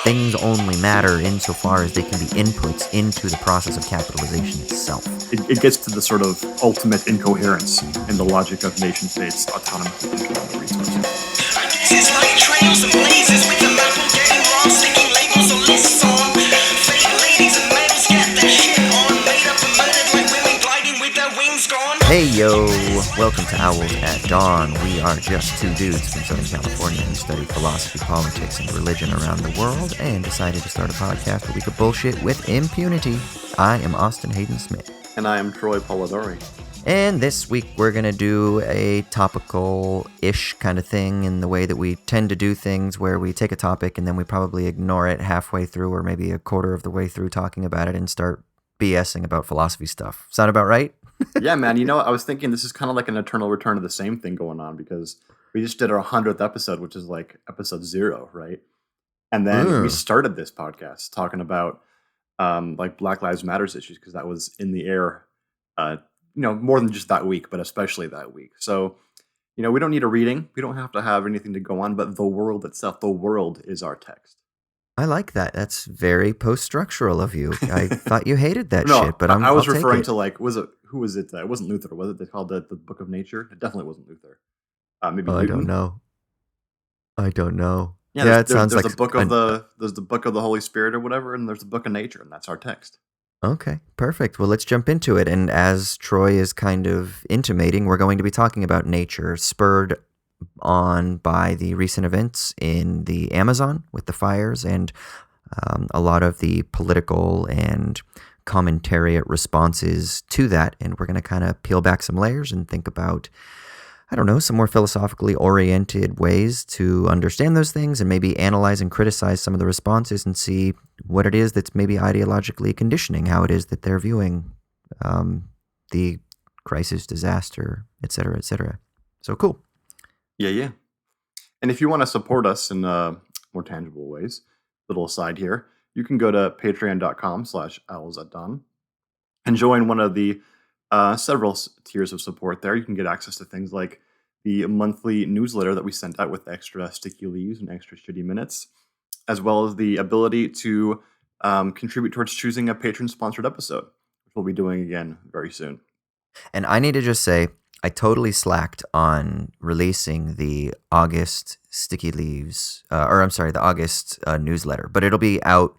Things only matter insofar as they can be inputs into the process of capitalization itself. It gets to the sort of ultimate incoherence in the logic of nation states autonomously controlling the resources. It's like trails and blazes with the map getting wrong, sticking labels on lists on. Fake ladies and males get their shit on, made up and murdered like women gliding with their wings gone. Hey yo, welcome to Owls at Dawn. We are just two dudes from Southern California who study philosophy, politics, and religion around the world and decided to start a podcast where we could bullshit with impunity. I am Austin Hayden Smith. And I am Troy Polidori. And this week we're going to do a topical-ish kind of thing in the way that we tend to do things, where we take a topic and then we probably ignore it halfway through or maybe a quarter of the way through talking about it and start BSing about philosophy stuff. Sound about right? Yeah, man. You know, I was thinking this is kind of like an eternal return of the same thing going on, because we just did our 100th episode, which is like episode 0, right? And then we started this podcast talking about like Black Lives Matters issues, because that was in the air, more than just that week, but especially that week. So, we don't need a reading. We don't have to have anything to go on, but the world itself, the world is our text. I like that. That's very post-structural of you. I thought you hated that No, shit, but I was I'll take referring it. to, like, who was it? It wasn't Luther, was it? They called it the Book of Nature. It definitely wasn't Luther. Maybe Oh, I Newton. don't know. Yeah, it sounds there's like the book of there's the book of the Holy Spirit or whatever, and there's the Book of Nature, and that's our text. Okay, perfect. Well, let's jump into it. And as Troy is kind of intimating, we're going to be talking about nature, spurred on by the recent events in the Amazon with the fires and a lot of the political and commentariat responses to that. And we're going to kind of peel back some layers and think about, I don't know, some more philosophically oriented ways to understand those things and maybe analyze and criticize some of the responses and see what it is that's maybe ideologically conditioning how it is that they're viewing the crisis, disaster, et cetera, et cetera. So cool. Yeah. And if you want to support us in more tangible ways, little aside here, you can go to patreon.com/owlsatdawn and join one of the several tiers of support there. You can get access to things like the monthly newsletter that we sent out with extra sticky leaves and extra shitty minutes, as well as the ability to contribute towards choosing a patron-sponsored episode, which we'll be doing again very soon. And I need to just say, I totally slacked on releasing the August sticky leaves, the August newsletter, but it'll be out.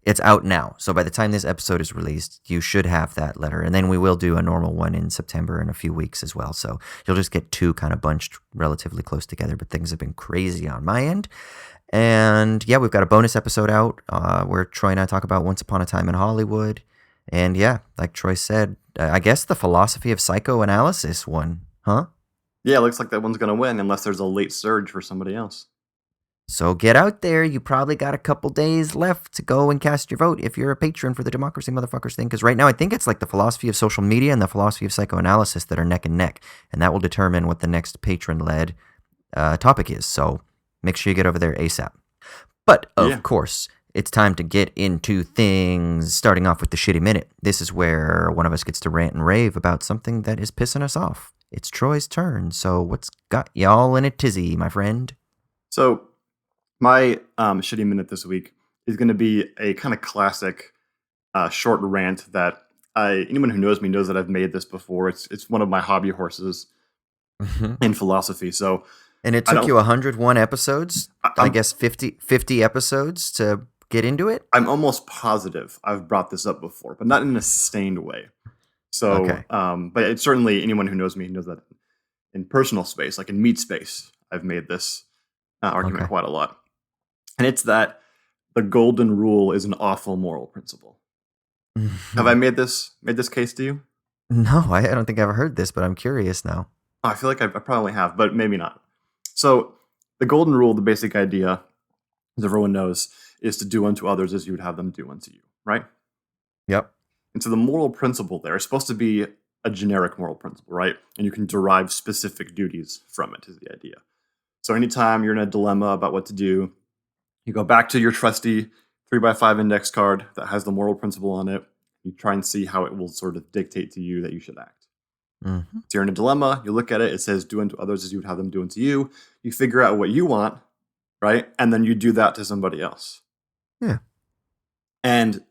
It's out now. So by the time this episode is released, you should have that letter. And then we will do a normal one in September in a few weeks as well. So you'll just get two kind of bunched relatively close together, but things have been crazy on my end. And yeah, we've got a bonus episode out where Troy and I talk about Once Upon a Time in Hollywood. And yeah, like Troy said, I guess the philosophy of psychoanalysis one, huh? Yeah, it looks like that one's going to win unless there's a late surge for somebody else. So get out there. You probably got a couple days left to go and cast your vote if you're a patron for the Democracy Motherfuckers thing. Because right now I think it's like the philosophy of social media and the philosophy of psychoanalysis that are neck and neck. And that will determine what the next patron-led topic is. So make sure you get over there ASAP. But of course, it's time to get into things, starting off with the shitty minute. This is where one of us gets to rant and rave about something that is pissing us off. It's Troy's turn. So what's got y'all in a tizzy, my friend? So my shitty minute this week is going to be a kind of classic short rant that anyone who knows me knows that I've made this before. It's one of my hobby horses in philosophy. So, and it took you 101 episodes, I guess 50 episodes to get into it? I'm almost positive I've brought this up before, but not in a sustained way. So, okay. But it's certainly anyone who knows me knows that in personal space, like in meat space, I've made this argument quite a lot. And it's that the golden rule is an awful moral principle. Have I made this case to you? No, I don't think I've ever heard this, but I'm curious now. Oh, I feel like I probably have, but maybe not. So the golden rule, the basic idea, as everyone knows, is to do unto others as you would have them do unto you, right? Yep. And so the moral principle there is supposed to be a generic moral principle, right? And you can derive specific duties from it, is the idea. So anytime you're in a dilemma about what to do, you go back to your trusty 3x5 index card that has the moral principle on it. You try and see how it will sort of dictate to you that you should act. Mm-hmm. So you're in a dilemma, you look at it, it says do unto others as you would have them do unto you. You figure out what you want, right? And then you do that to somebody else. Yeah. And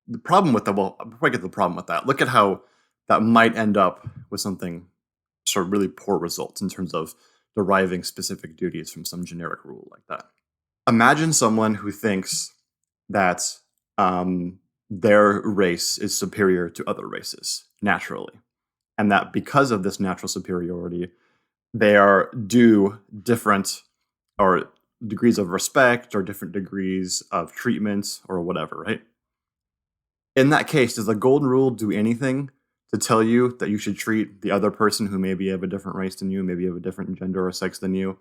the problem with before I get to the problem with that, look at how that might end up with something sort of really poor results in terms of deriving specific duties from some generic rule like that. Imagine someone who thinks that their race is superior to other races naturally, and that because of this natural superiority, they are due different or degrees of respect or different degrees of treatment or whatever, right? In that case, does the golden rule do anything to tell you that you should treat the other person who maybe have a different race than you, maybe have a different gender or sex than you,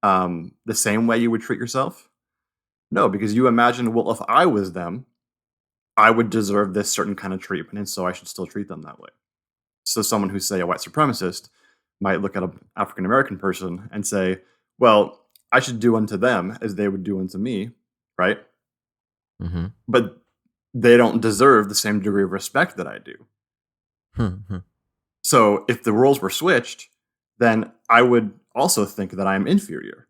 the same way you would treat yourself? No, because you imagine, well, if I was them, I would deserve this certain kind of treatment, and so I should still treat them that way. So someone who's, say, a white supremacist might look at an African American person and say, well, I should do unto them as they would do unto me, right? Mm-hmm. But they don't deserve the same degree of respect that I do. Mm-hmm. So if the roles were switched, then I would also think that I'm inferior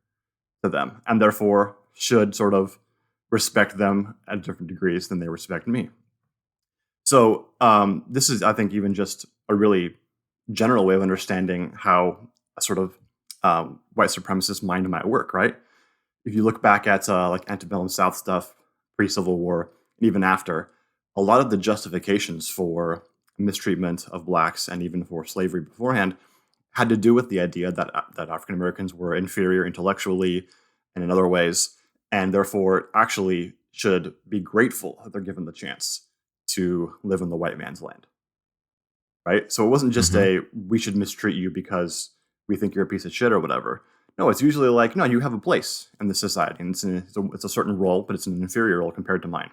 to them and therefore should sort of respect them at different degrees than they respect me. So this is, I think, even just a really general way of understanding how a sort of white supremacist mind might work, right? If you look back at like antebellum South stuff, pre-Civil War, and even after, a lot of the justifications for mistreatment of blacks and even for slavery beforehand had to do with the idea that African Americans were inferior intellectually and in other ways, and therefore actually should be grateful that they're given the chance to live in the white man's land. Right? So it wasn't just we should mistreat you because we think you're a piece of shit or whatever. No, it's usually like, no, you have a place in the society, and it's a certain role, but it's an inferior role compared to mine.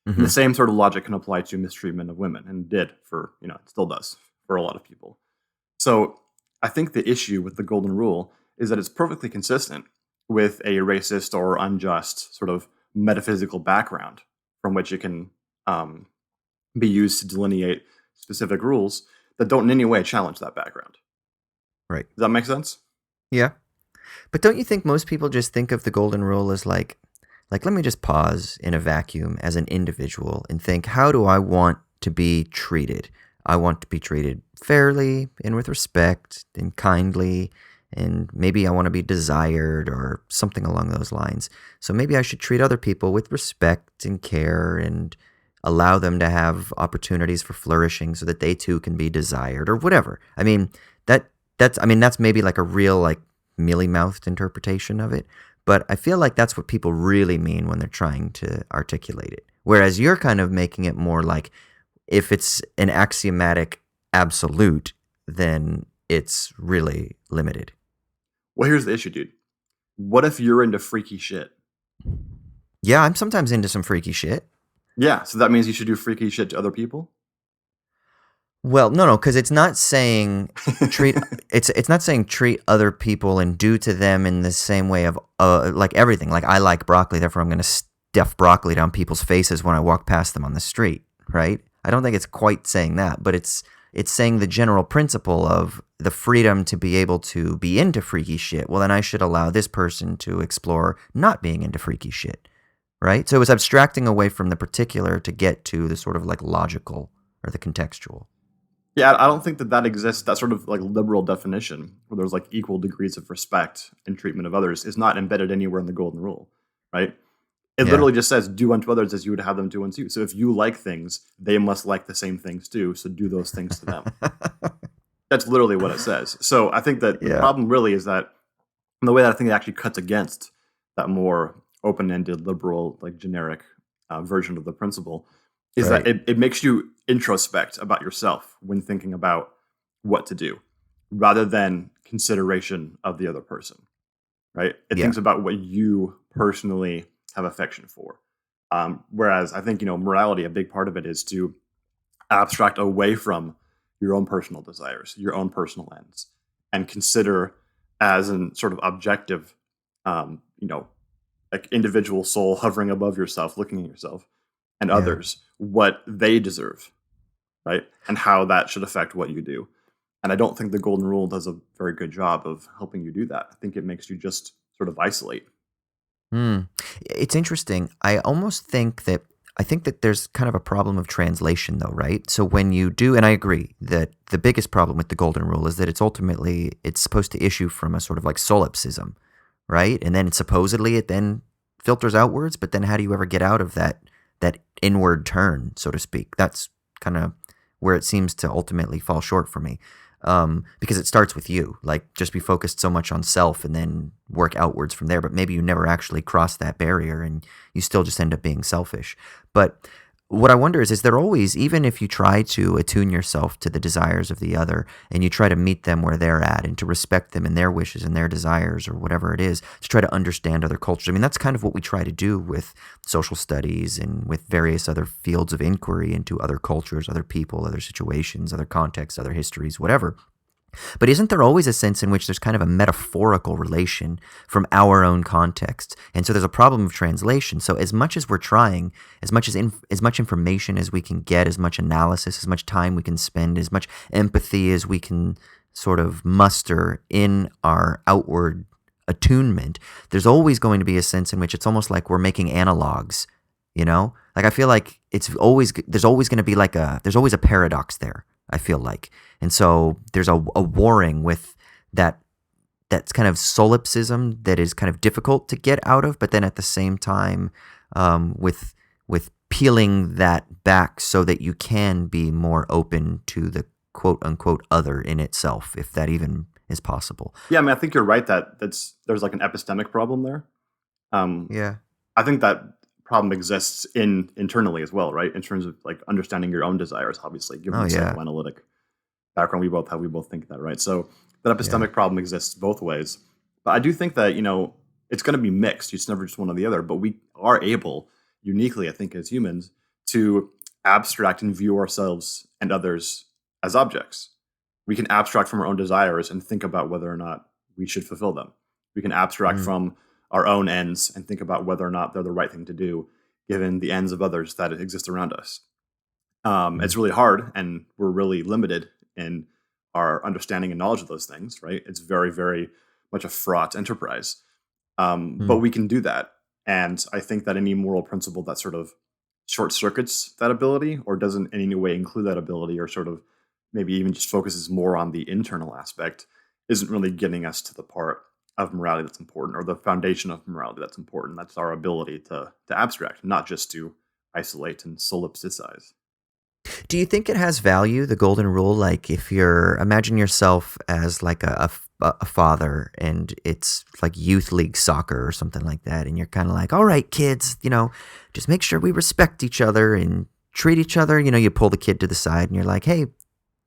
Mm-hmm. And the same sort of logic can apply to mistreatment of women, and did for, it still does for a lot of people. So I think the issue with the golden rule is that it's perfectly consistent with a racist or unjust sort of metaphysical background from which it can be used to delineate specific rules that don't in any way challenge that background. Right. Does that make sense? Yeah. But don't you think most people just think of the golden rule as like let me just pause in a vacuum as an individual and think, how do I want to be treated? I want to be treated fairly and with respect and kindly, and maybe I want to be desired or something along those lines. So maybe I should treat other people with respect and care and allow them to have opportunities for flourishing so that they too can be desired or whatever. I mean, that's maybe like a real like mealy-mouthed interpretation of it, but I feel like that's what people really mean when they're trying to articulate it. Whereas you're kind of making it more like, if it's an axiomatic absolute, then it's really limited. Well, here's the issue, dude. What if you're into freaky shit? Yeah, I'm sometimes into some freaky shit. Yeah, so that means you should do freaky shit to other people? Well, no, because it's not saying treat it's not saying treat other people and do to them in the same way of like everything. Like, I like broccoli, therefore I'm going to stuff broccoli down people's faces when I walk past them on the street, right? I don't think it's quite saying that, but it's saying the general principle of the freedom to be able to be into freaky shit. Well, then I should allow this person to explore not being into freaky shit, right? So it's abstracting away from the particular to get to the sort of like logical or the contextual. Yeah, I don't think that exists. That sort of like liberal definition where there's like equal degrees of respect and treatment of others is not embedded anywhere in the golden rule, right? It literally just says, do unto others as you would have them do unto you. So if you like things, they must like the same things too. So do those things to them. That's literally what it says. So I think that the problem really is that the way that I think it actually cuts against that more open-ended, liberal, like generic version of the principle is that it makes you introspect about yourself when thinking about what to do, rather than consideration of the other person, right? It thinks about what you personally have affection for. Whereas I think, morality, a big part of it is to abstract away from your own personal desires, your own personal ends, and consider as an sort of objective, like individual soul hovering above yourself, looking at yourself and others, what they deserve, right? And how that should affect what you do. And I don't think the golden rule does a very good job of helping you do that. I think it makes you just sort of isolate. Hmm. It's interesting. I think that there's kind of a problem of translation though, right? So when you do, and I agree that the biggest problem with the golden rule is that it's supposed to issue from a sort of like solipsism, right? And then supposedly it then filters outwards, but then how do you ever get out of that inward turn, so to speak? That's kind of where it seems to ultimately fall short for me. Because it starts with you, like just be focused so much on self and then work outwards from there. But maybe you never actually cross that barrier and you still just end up being selfish. But what I wonder is there always, even if you try to attune yourself to the desires of the other and you try to meet them where they're at and to respect them and their wishes and their desires or whatever it is, to try to understand other cultures. I mean, that's kind of what we try to do with social studies and with various other fields of inquiry into other cultures, other people, other situations, other contexts, other histories, whatever. But isn't there always a sense in which there's kind of a metaphorical relation from our own context? And so there's a problem of translation. So as much as we're trying, as much information as we can get, as much analysis, as much time we can spend, as much empathy as we can sort of muster in our outward attunement, there's always going to be a sense in which it's almost like we're making analogs, you know? Like I feel like there's always going to be there's always a paradox there, I feel like. And so there's a warring with that's kind of solipsism that is kind of difficult to get out of, but then at the same time, with peeling that back so that you can be more open to the quote unquote other in itself, if that even is possible. Yeah, I mean, I think you're right that there's like an epistemic problem there. Um, Yeah. I think that problem exists internally as well, right? In terms of like understanding your own desires, obviously, given Oh the yeah. psychoanalytic background we both have, we both think that, right? So that Yeah. epistemic problem exists both ways. But I do think that, it's going to be mixed. It's never just one or the other, but we are able, uniquely, I think, as humans, to abstract and view ourselves and others as objects. We can abstract from our own desires and think about whether or not we should fulfill them. We can abstract Mm, from our own ends and think about whether or not they're the right thing to do, given the ends of others that exist around us. mm, It's really hard, and we're really limited in our understanding and knowledge of those things, right? It's very, very much a fraught enterprise. But mm, we can do that. And I think that any moral principle that sort of short circuits that ability or doesn't in any way include that ability or sort of maybe even just focuses more on the internal aspect isn't really getting us to the part of morality that's important or the foundation of morality that's important. That's our ability to abstract, not just to isolate and solipsicize. Do you think it has value, the golden rule? Like if imagine yourself as like a father and it's like youth league soccer or something like that. And you're kind of like, all right, kids, just make sure we respect each other and treat each other. You pull the kid to the side and you're like, hey,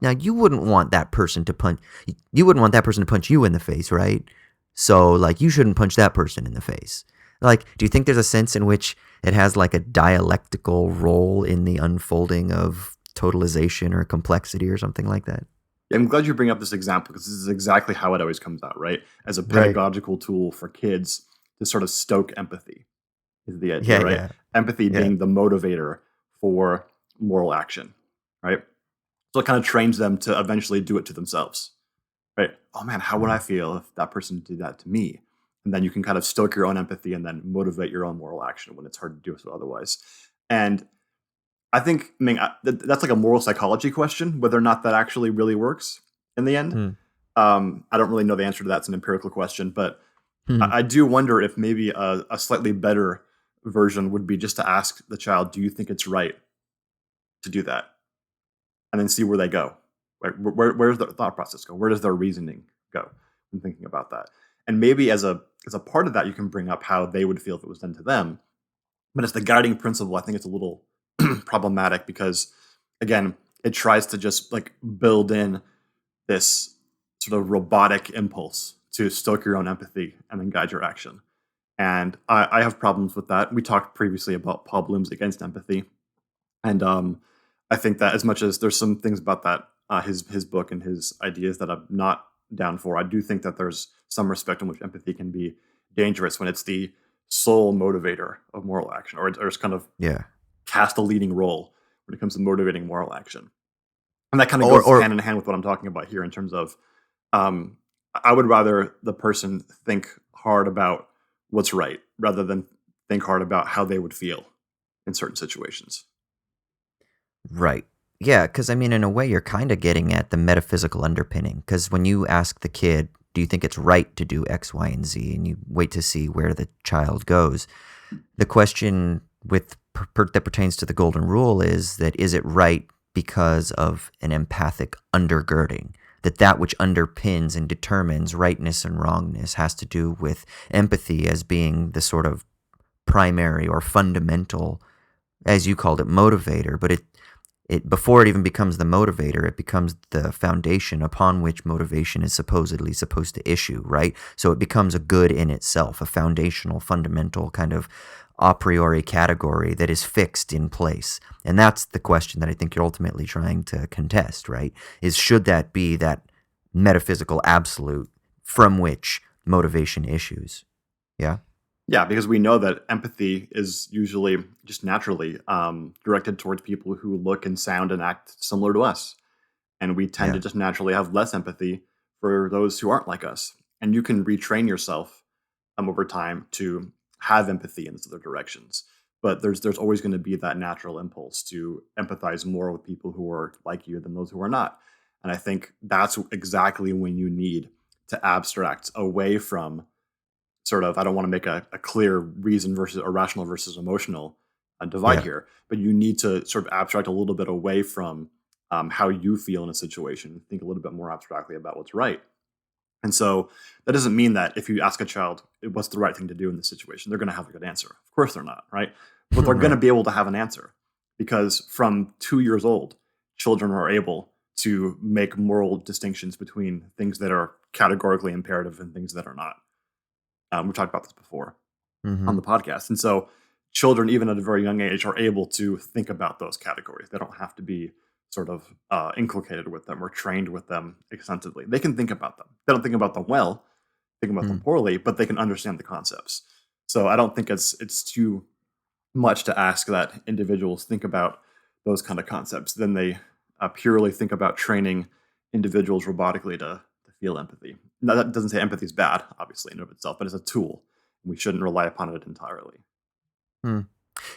now you wouldn't want that person to punch you in the face, right? So like you shouldn't punch that person in the face. Like, do you think there's a sense in which it has like a dialectical role in the unfolding of totalization or complexity or something like that? Yeah, I'm glad you bring up this example because this is exactly how it always comes out, right? As a Right. pedagogical tool for kids to sort of stoke empathy is the idea, Yeah, right? yeah, Empathy yeah. being the motivator for moral action, right? So it kind of trains them to eventually do it to themselves, right? Oh man, how would I Mm, feel if that person did that to me? And then you can kind of stoke your own empathy and then motivate your own moral action when it's hard to do so otherwise. And that's like a moral psychology question, whether or not that actually really works in the end. mm, I don't really know the answer to that. It's an empirical question, but mm. I do wonder if maybe a slightly better version would be just to ask the child, "Do you think it's right to do that?" And then see where they go. Right? Where does their thought process go? Where does their reasoning go when thinking about that? And maybe as a part of that, you can bring up how they would feel if it was done to them. But as the guiding principle, I think it's a little problematic because, again, it tries to just like build in this sort of robotic impulse to stoke your own empathy and then guide your action. And I have problems with that. We talked previously about Paul Bloom's Against Empathy, and I think that as much as there's some things about that his book and his ideas that I'm not down for, I do think that there's some respect in which empathy can be dangerous when it's the sole motivator of moral action, or it's kind of Yeah. cast a leading role when it comes to motivating moral action. And that kind of goes Or hand in hand with what I'm talking about here in terms of um, I would rather the person think hard about what's right rather than think hard about how they would feel in certain situations. Right. Yeah, because I mean, in a way, you're kind of getting at the metaphysical underpinning. Because when you ask the kid, do you think it's right to do X, Y, and Z, and you wait to see where the child goes, the question that pertains to the golden rule is it right because of an empathic undergirding? That which underpins and determines rightness and wrongness has to do with empathy as being the sort of primary or fundamental, as you called it, motivator. But it before it even becomes the motivator, it becomes the foundation upon which motivation is supposedly supposed to issue, right? So it becomes a good in itself, a foundational, fundamental kind of a priori category that is fixed in place. And that's the question that I think you're ultimately trying to contest, right? Is should that be that metaphysical absolute from which motivation issues? Yeah? Yeah, because we know that empathy is usually just naturally directed towards people who look and sound and act similar to us. And we tend to just naturally have less empathy for those who aren't like us. And you can retrain yourself over time to have empathy in those other directions. But there's always going to be that natural impulse to empathize more with people who are like you than those who are not. And I think that's exactly when you need to abstract away from sort of, I don't want to make a clear reason versus irrational versus emotional divide here, but you need to sort of abstract a little bit away from how you feel in a situation, think a little bit more abstractly about what's right. And so that doesn't mean that if you ask a child what's the right thing to do in this situation, they're going to have a good answer. Of course they're not, right? But they're going to be able to have an answer because from 2 years old, children are able to make moral distinctions between things that are categorically imperative and things that are not. We've talked about this before on the podcast. And so children, even at a very young age, are able to think about those categories. They don't have to be sort of inculcated with them or trained with them extensively. They can think about them. They don't think about them well, think about them poorly, but they can understand the concepts. So I don't think it's too much to ask that individuals think about those kind of concepts. Then they purely think about training individuals robotically to feel empathy. Now, that doesn't say empathy is bad, obviously, in and of itself, but it's a tool. We shouldn't rely upon it entirely.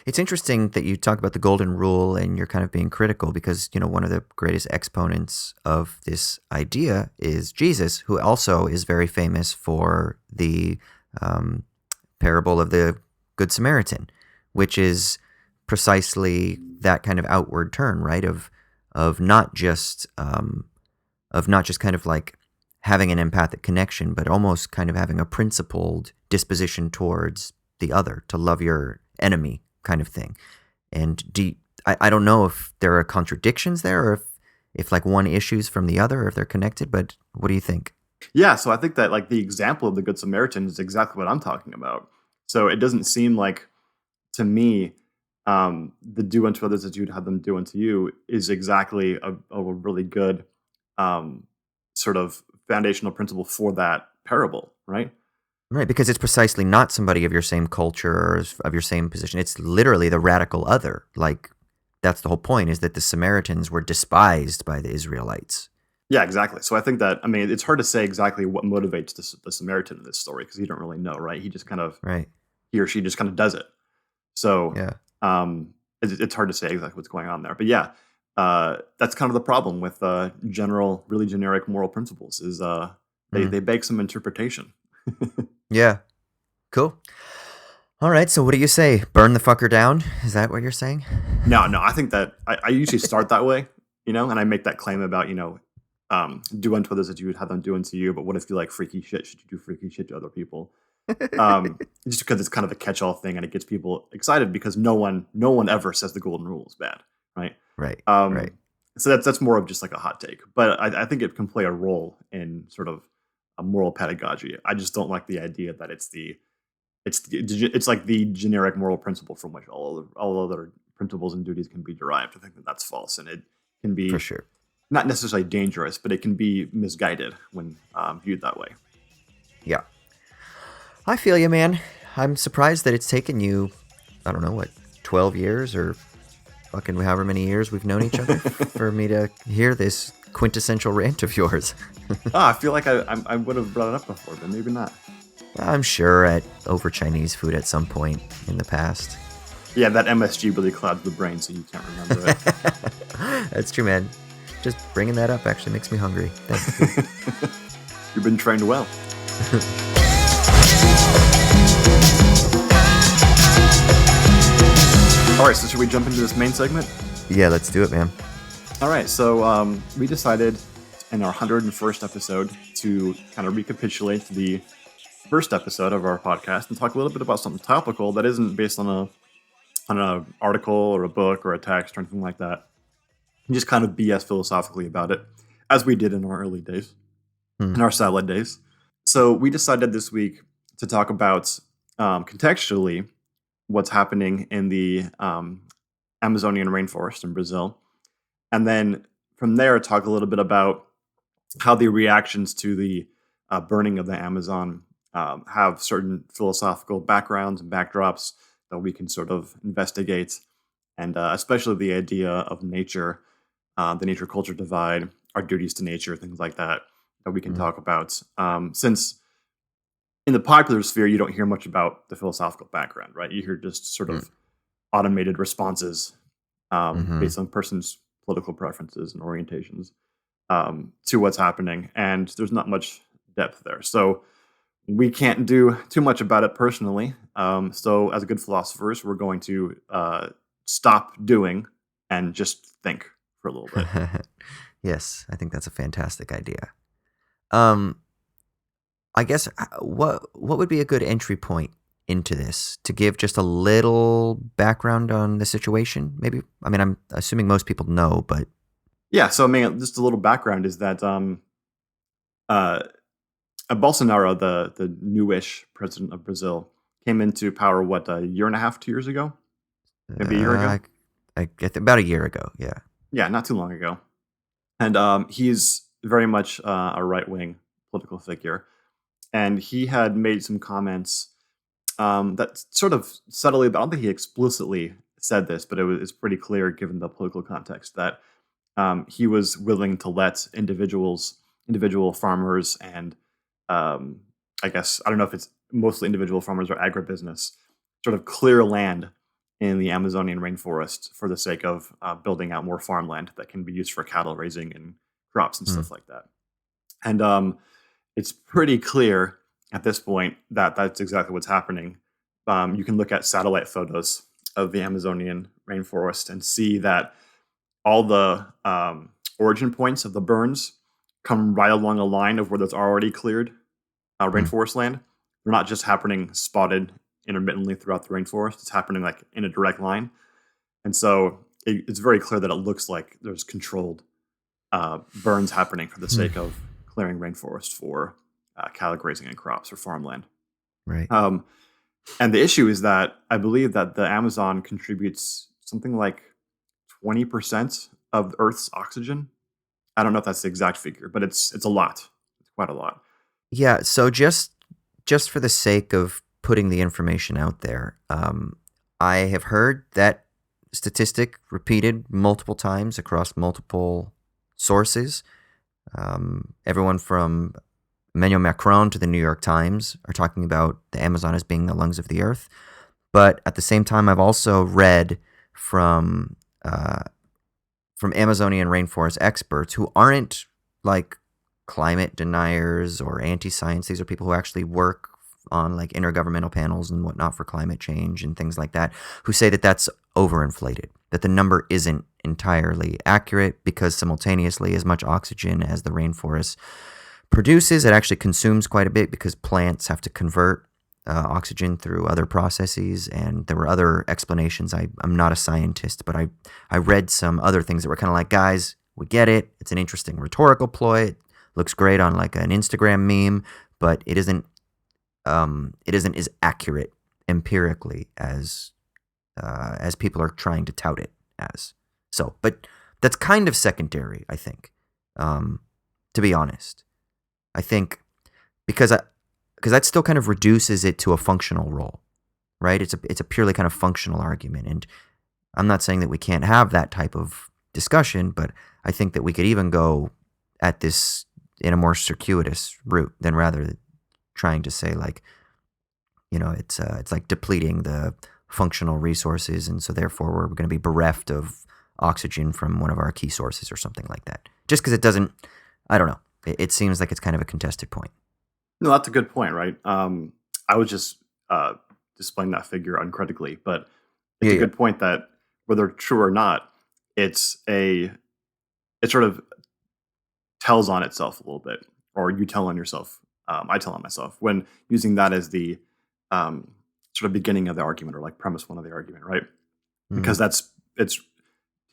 It's interesting that you talk about the golden rule and you're kind of being critical because, one of the greatest exponents of this idea is Jesus, who also is very famous for the parable of the Good Samaritan, which is precisely that kind of outward turn, right? Of not just kind of like having an empathic connection, but almost kind of having a principled disposition towards the other, to love your enemy kind of thing. And I don't know if there are contradictions there or if like one issues from the other or if they're connected, but what do you think? Yeah, so I think that like the example of the Good Samaritan is exactly what I'm talking about. So it doesn't seem like, to me, the do unto others as you'd have them do unto you is exactly a really good sort of foundational principle for that parable, right? Right, because it's precisely not somebody of your same culture or of your same position. It's literally the radical other. Like, that's the whole point, is that the Samaritans were despised by the Israelites. Yeah, exactly. So I think that, it's hard to say exactly what motivates the Samaritan in this story because you don't really know, right? He just kind of, he or she just kind of does it. So it's hard to say exactly what's going on there. But yeah, that's kind of the problem with really generic moral principles is they beg some interpretation. Yeah. Cool. All right. So what do you say? Burn the fucker down? Is that what you're saying? No. I think that I usually start that way, and I make that claim about, do unto others as you would have them do unto you. But what if you like freaky shit? Should you do freaky shit to other people? Just because it's kind of a catch-all thing and it gets people excited because no one ever says the golden rule is bad, right? Right. So that's more of just like a hot take, but I think it can play a role in sort of a moral pedagogy. I just don't like the idea that it's like the generic moral principle from which all other principles and duties can be derived. I think that's false, and it can be for sure not necessarily dangerous, but it can be misguided when viewed that way. Yeah, I feel you, man. I'm surprised that it's taken you, I don't know, what, 12 years or fucking however many years we've known each other for me to hear this quintessential rant of yours. I feel like I would have brought it up before, but maybe not. I'm sure over Chinese food at some point in the past. Yeah, that MSG really clouds the brain, so you can't remember it. That's true, man. Just bringing that up actually makes me hungry. Thanks. You've been trained well. All right, so should we jump into this main segment? Yeah, let's do it, man. All right, so we decided in our 101st episode to kind of recapitulate the first episode of our podcast and talk a little bit about something topical that isn't based on an article or a book or a text or anything like that. And just kind of BS philosophically about it, as we did in our early days, in our salad days. So we decided this week to talk about contextually what's happening in the Amazonian rainforest in Brazil. And then from there, talk a little bit about how the reactions to the burning of the Amazon have certain philosophical backgrounds and backdrops that we can sort of investigate. And especially the idea of nature, the nature-culture divide, our duties to nature, things like that we can talk about. Since in the popular sphere, you don't hear much about the philosophical background, right? You hear just sort of automated responses based on person's political preferences and orientations to what's happening. And there's not much depth there. So we can't do too much about it personally. So as good philosophers, we're going to stop doing and just think for a little bit. Yes, I think that's a fantastic idea. I guess what would be a good entry point into this to give just a little background on the situation? Maybe, I mean, I'm assuming most people know, but yeah. So I mean, just a little background is that Bolsonaro, the newish president of Brazil, came into power a year and a half, 2 years ago, maybe a year ago. I get about a year ago. Yeah. Yeah, not too long ago, and he's very much a right-wing political figure. And he had made some comments that sort of subtly, but I don't think he explicitly said this, but it's pretty clear given the political context that he was willing to let individual farmers and I guess, I don't know if it's mostly individual farmers or agribusiness, sort of clear land in the Amazonian rainforest for the sake of building out more farmland that can be used for cattle raising and crops and stuff like that. And it's pretty clear at this point that that's exactly what's happening. You can look at satellite photos of the Amazonian rainforest and see that all the origin points of the burns come right along a line of where there's already cleared rainforest land. They're not just happening spotted intermittently throughout the rainforest. It's happening like in a direct line. And so it's very clear that it looks like there's controlled burns happening for the sake of clearing rainforest for cattle grazing and crops or farmland. Right. And the issue is that I believe that the Amazon contributes something like 20% of Earth's oxygen. I don't know if that's the exact figure, but it's a lot. It's quite a lot. Yeah. So just for the sake of putting the information out there, I have heard that statistic repeated multiple times across multiple sources. Everyone from Emmanuel Macron to the New York Times are talking about the Amazon as being the lungs of the earth. But at the same time, I've also read from Amazonian rainforest experts who aren't like climate deniers or anti-science. These are people who actually work on like intergovernmental panels and whatnot for climate change and things like that, who say that that's overinflated, that the number isn't entirely accurate because simultaneously as much oxygen as the rainforest produces, it actually consumes quite a bit because plants have to convert oxygen through other processes. And there were other explanations. I'm not a scientist, but I read some other things that were kind of like, guys, we get it. It's an interesting rhetorical ploy. It looks great on like an Instagram meme, but it isn't as accurate empirically as people are trying to tout it as. So, but that's kind of secondary, I think, to be honest. I think because that still kind of reduces it to a functional role, right? It's a purely kind of functional argument. And I'm not saying that we can't have that type of discussion, but I think that we could even go at this in a more circuitous route than rather than trying to say like, It's like depleting the functional resources, and so therefore we're going to be bereft of oxygen from one of our key sources or something like that. Just because it doesn't, I don't know. It seems like it's kind of a contested point. No, that's a good point, right? I was just displaying that figure uncritically, but it's Yeah, a yeah, good point that whether true or not, it's a it sort of tells on itself a little bit, or you tell on yourself. I tell on myself when using that as the um, sort of beginning of the argument, or like premise one of the argument, right? mm, Because it's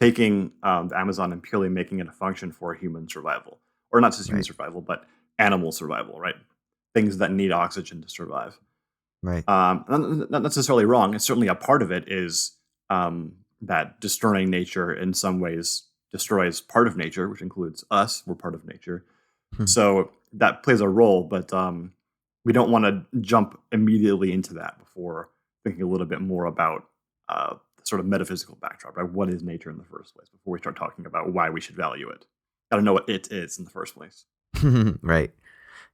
taking the Amazon and purely making it a function for human survival, or not just human right, survival, but animal survival, right? Things that need oxygen to survive. right. Not necessarily wrong. It's certainly a part of it is that destroying nature in some ways destroys part of nature, which includes us. We're part of nature, Hmm. so that plays a role. But we don't want to jump immediately into that before thinking a little bit more about the sort of metaphysical backdrop. Right? What is nature in the first place? Before we start talking about why we should value it, got to know what it is in the first place. Right.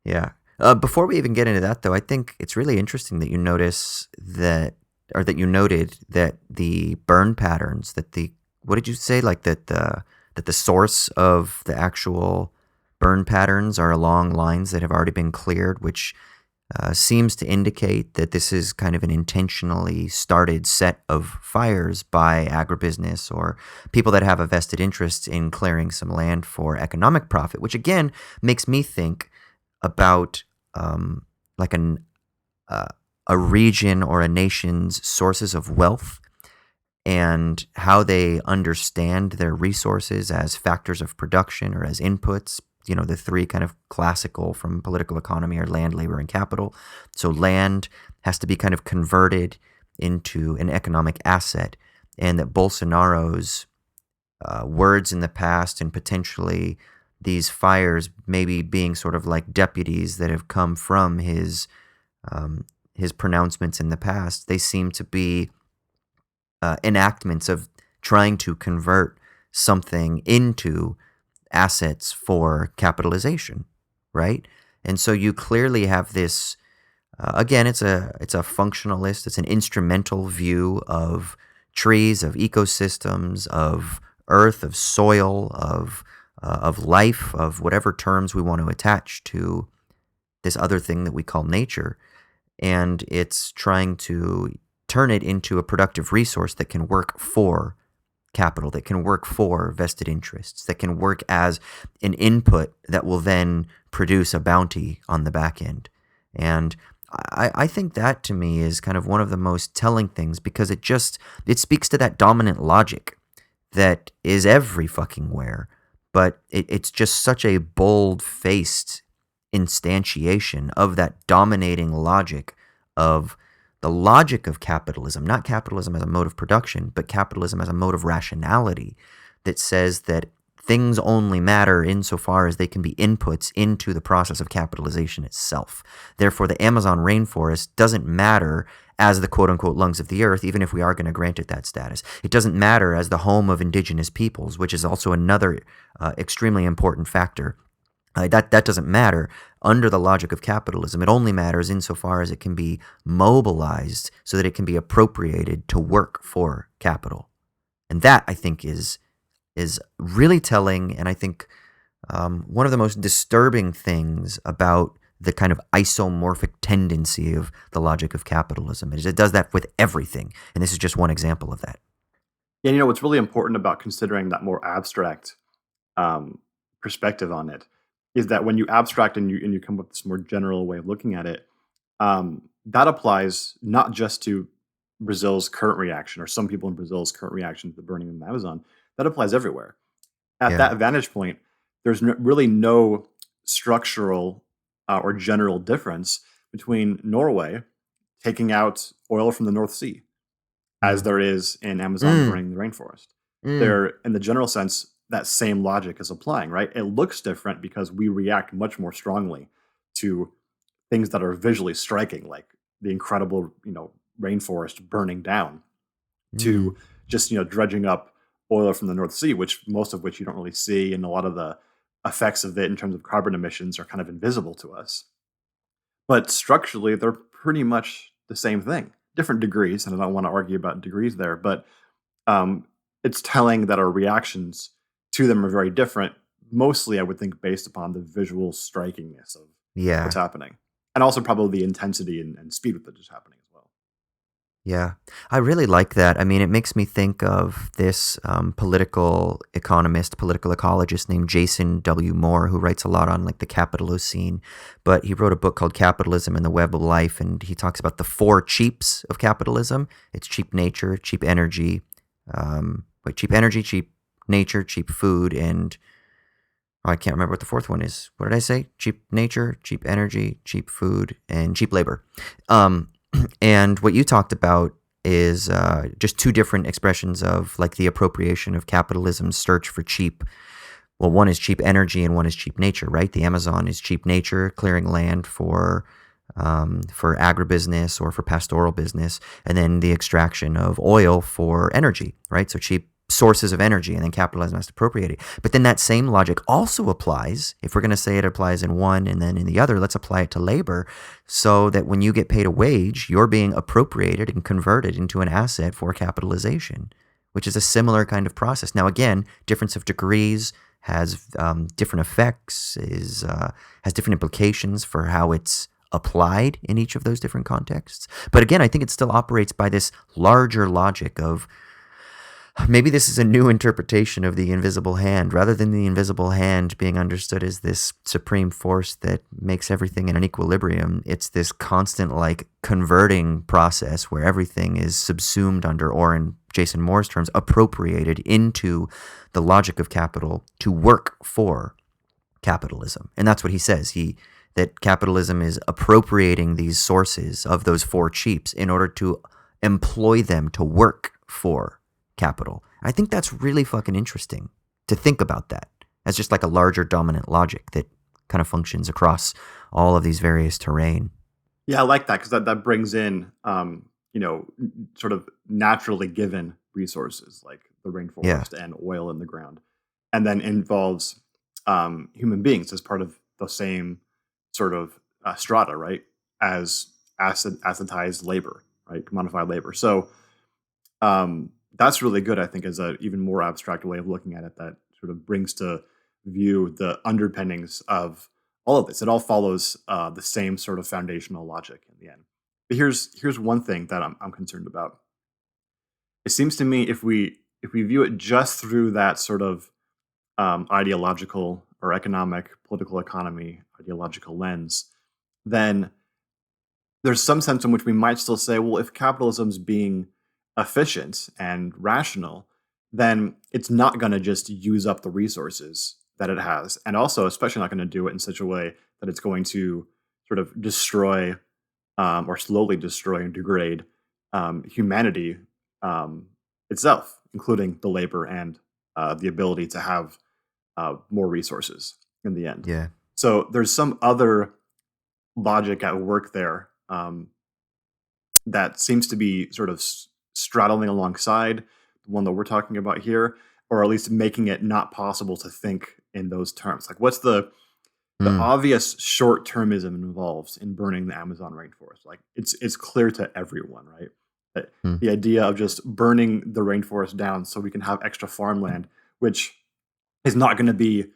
Yeah. Before we even get into that, though, I think it's really interesting that you notice that, or that you noted that the burn patterns, that the, what did you say? Like that the source of the actual burn patterns are along lines that have already been cleared, which seems to indicate that this is kind of an intentionally started set of fires by agribusiness or people that have a vested interest in clearing some land for economic profit, which again makes me think about like uh, a region or a nation's sources of wealth and how they understand their resources as factors of production or as inputs. The three kind of classical from political economy are land, labor, and capital. So land has to be kind of converted into an economic asset, and that Bolsonaro's words in the past and potentially these fires maybe being sort of like deputies that have come from his pronouncements in the past, they seem to be enactments of trying to convert something into assets for capitalization, right? And so you clearly have this. Again, it's a functionalist. It's an instrumental view of trees, of ecosystems, of earth, of soil, of life, of whatever terms we want to attach to this other thing that we call nature, and it's trying to turn it into a productive resource that can work for capital, that can work for vested interests, that can work as an input that will then produce a bounty on the back end. And I think that to me is kind of one of the most telling things because it speaks to that dominant logic that is every fucking where, but it's just such a bold faced instantiation of that dominating logic of the logic of capitalism, not capitalism as a mode of production, but capitalism as a mode of rationality that says that things only matter insofar as they can be inputs into the process of capitalization itself. Therefore, the Amazon rainforest doesn't matter as the quote unquote lungs of the earth, even if we are going to grant it that status. It doesn't matter as the home of indigenous peoples, which is also another extremely important factor. That doesn't matter under the logic of capitalism. It only matters insofar as it can be mobilized so that it can be appropriated to work for capital. And that, I think, is really telling, and I think one of the most disturbing things about the kind of isomorphic tendency of the logic of capitalism is it does that with everything, and this is just one example of that. And what's really important about considering that more abstract um, perspective on it is that when you abstract and you come up with this more general way of looking at it, that applies not just to Brazil's current reaction or some people in Brazil's current reaction to the burning of the Amazon. That applies everywhere. At Yeah. that vantage point, there's really no structural or general difference between Norway taking out oil from the North Sea as Mm. there is in Amazon Mm. burning the rainforest. Mm. There, in the general sense, that same logic is applying, right? It looks different because we react much more strongly to things that are visually striking, like the incredible, rainforest burning down, Mm. to just dredging up oil from the North Sea, which most of which you don't really see, and a lot of the effects of it in terms of carbon emissions are kind of invisible to us. But structurally, they're pretty much the same thing, different degrees, and I don't want to argue about degrees there, but it's telling that our reactions to them are very different. Mostly, I would think, based upon the visual strikingness of what's Yeah. happening, and also probably the intensity and speed with which it's happening as well. Yeah, I really like that. I mean, it makes me think of this political economist, political ecologist named Jason W. Moore, who writes a lot on like the capitalocene. But he wrote a book called Capitalism and the Web of Life, and he talks about the four cheaps of capitalism. It's cheap nature, cheap energy, cheap nature, cheap food, and I can't remember what the fourth one is. What did I say? Cheap nature, cheap energy, cheap food, and cheap labor. And what you talked about is just two different expressions of like the appropriation of capitalism's search for cheap. Well, one is cheap energy and one is cheap nature, right? The Amazon is cheap nature, clearing land for agribusiness or for pastoral business, and then the extraction of oil for energy, right? So cheap sources of energy, and then capitalism has to appropriate it. But then that same logic also applies, if we're going to say it applies in one and then in the other, let's apply it to labor, so that when you get paid a wage, you're being appropriated and converted into an asset for capitalization, which is a similar kind of process. Now, again, difference of degrees has different effects, has different implications for how it's applied in each of those different contexts. But again, I think it still operates by this larger logic of maybe this is a new interpretation of the invisible hand, rather than the invisible hand being understood as this supreme force that makes everything in an equilibrium. It's this constant like converting process where everything is subsumed under, or in Jason Moore's terms, appropriated into the logic of capital to work for capitalism. And that's what he says. That capitalism is appropriating these sources of those four cheaps in order to employ them to work for capital. I think that's really fucking interesting to think about that as just like a larger dominant logic that kind of functions across all of these various terrain. Yeah, I like that because that brings in, sort of naturally given resources like the rainforest and oil in the ground, and then involves human beings as part of the same sort of strata, right? As assetized labor, right? Commodified labor. So that's really good, I think, as an even more abstract way of looking at it that sort of brings to view the underpinnings of all of this. It all follows the same sort of foundational logic in the end. But here's one thing that I'm concerned about. It seems to me if we view it just through that sort of ideological or economic, political economy, ideological lens, then there's some sense in which we might still say, well, if capitalism's being efficient and rational, then it's not going to just use up the resources that it has, and also especially not going to do it in such a way that it's going to sort of destroy or slowly destroy and degrade humanity itself, including the labor and the ability to have more resources in the end. Yeah. So there's some other logic at work there that seems to be sort of straddling alongside the one that we're talking about here, or at least making it not possible to think in those terms. Like, what's the obvious short-termism involved in burning the Amazon rainforest? Like, it's clear to everyone, right? That the idea of just burning the rainforest down so we can have extra farmland, which is not going to be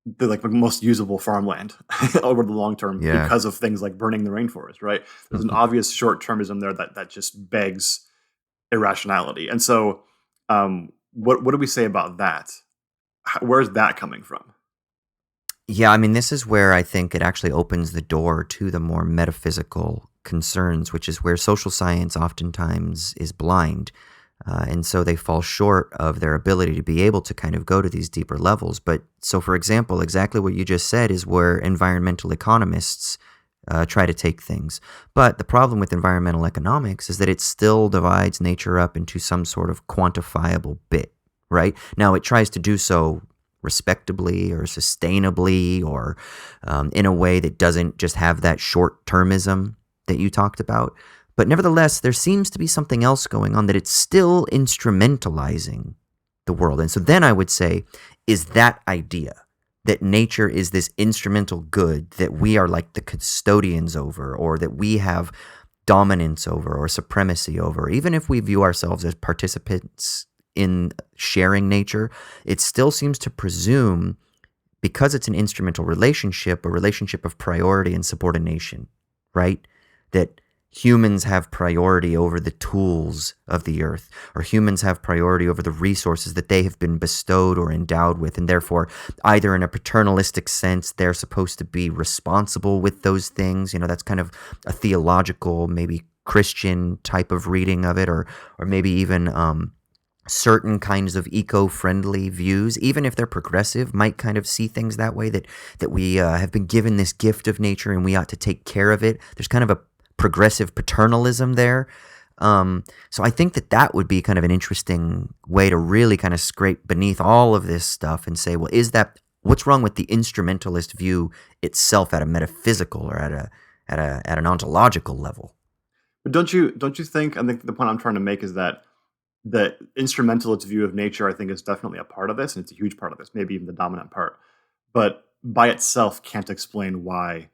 the most usable farmland over the long term because of things like burning the rainforest, right? There's an obvious short-termism there that just begs irrationality. And so what do we say about that? Where's that coming from? Yeah, I mean, this is where I think it actually opens the door to the more metaphysical concerns, which is where social science oftentimes is blind. And so they fall short of their ability to be able to kind of go to these deeper levels. But so, for example, exactly what you just said is where environmental economists try to take things. But the problem with environmental economics is that it still divides nature up into some sort of quantifiable bit, right? Now, it tries to do so respectably or sustainably or in a way that doesn't just have that short-termism that you talked about. But nevertheless, there seems to be something else going on, that it's still instrumentalizing the world. And so then I would say, is that idea that nature is this instrumental good that we are like the custodians over, or that we have dominance over or supremacy over, even if we view ourselves as participants in sharing nature, it still seems to presume, because it's an instrumental relationship, a relationship of priority and subordination, right? That humans have priority over the tools of the earth, or humans have priority over the resources that they have been bestowed or endowed with, and therefore, either in a paternalistic sense, they're supposed to be responsible with those things. That's kind of a theological, maybe Christian type of reading of it, or maybe even certain kinds of eco-friendly views, even if they're progressive, might kind of see things that way, that we have been given this gift of nature and we ought to take care of it. There's kind of a progressive paternalism there. So I think that would be kind of an interesting way to really kind of scrape beneath all of this stuff and say, well, what's wrong with the instrumentalist view itself at a metaphysical or at an ontological level? But don't you think? I think the point I'm trying to make is that the instrumentalist view of nature, I think, is definitely a part of this, and it's a huge part of this, maybe even the dominant part. But by itself, can't explain why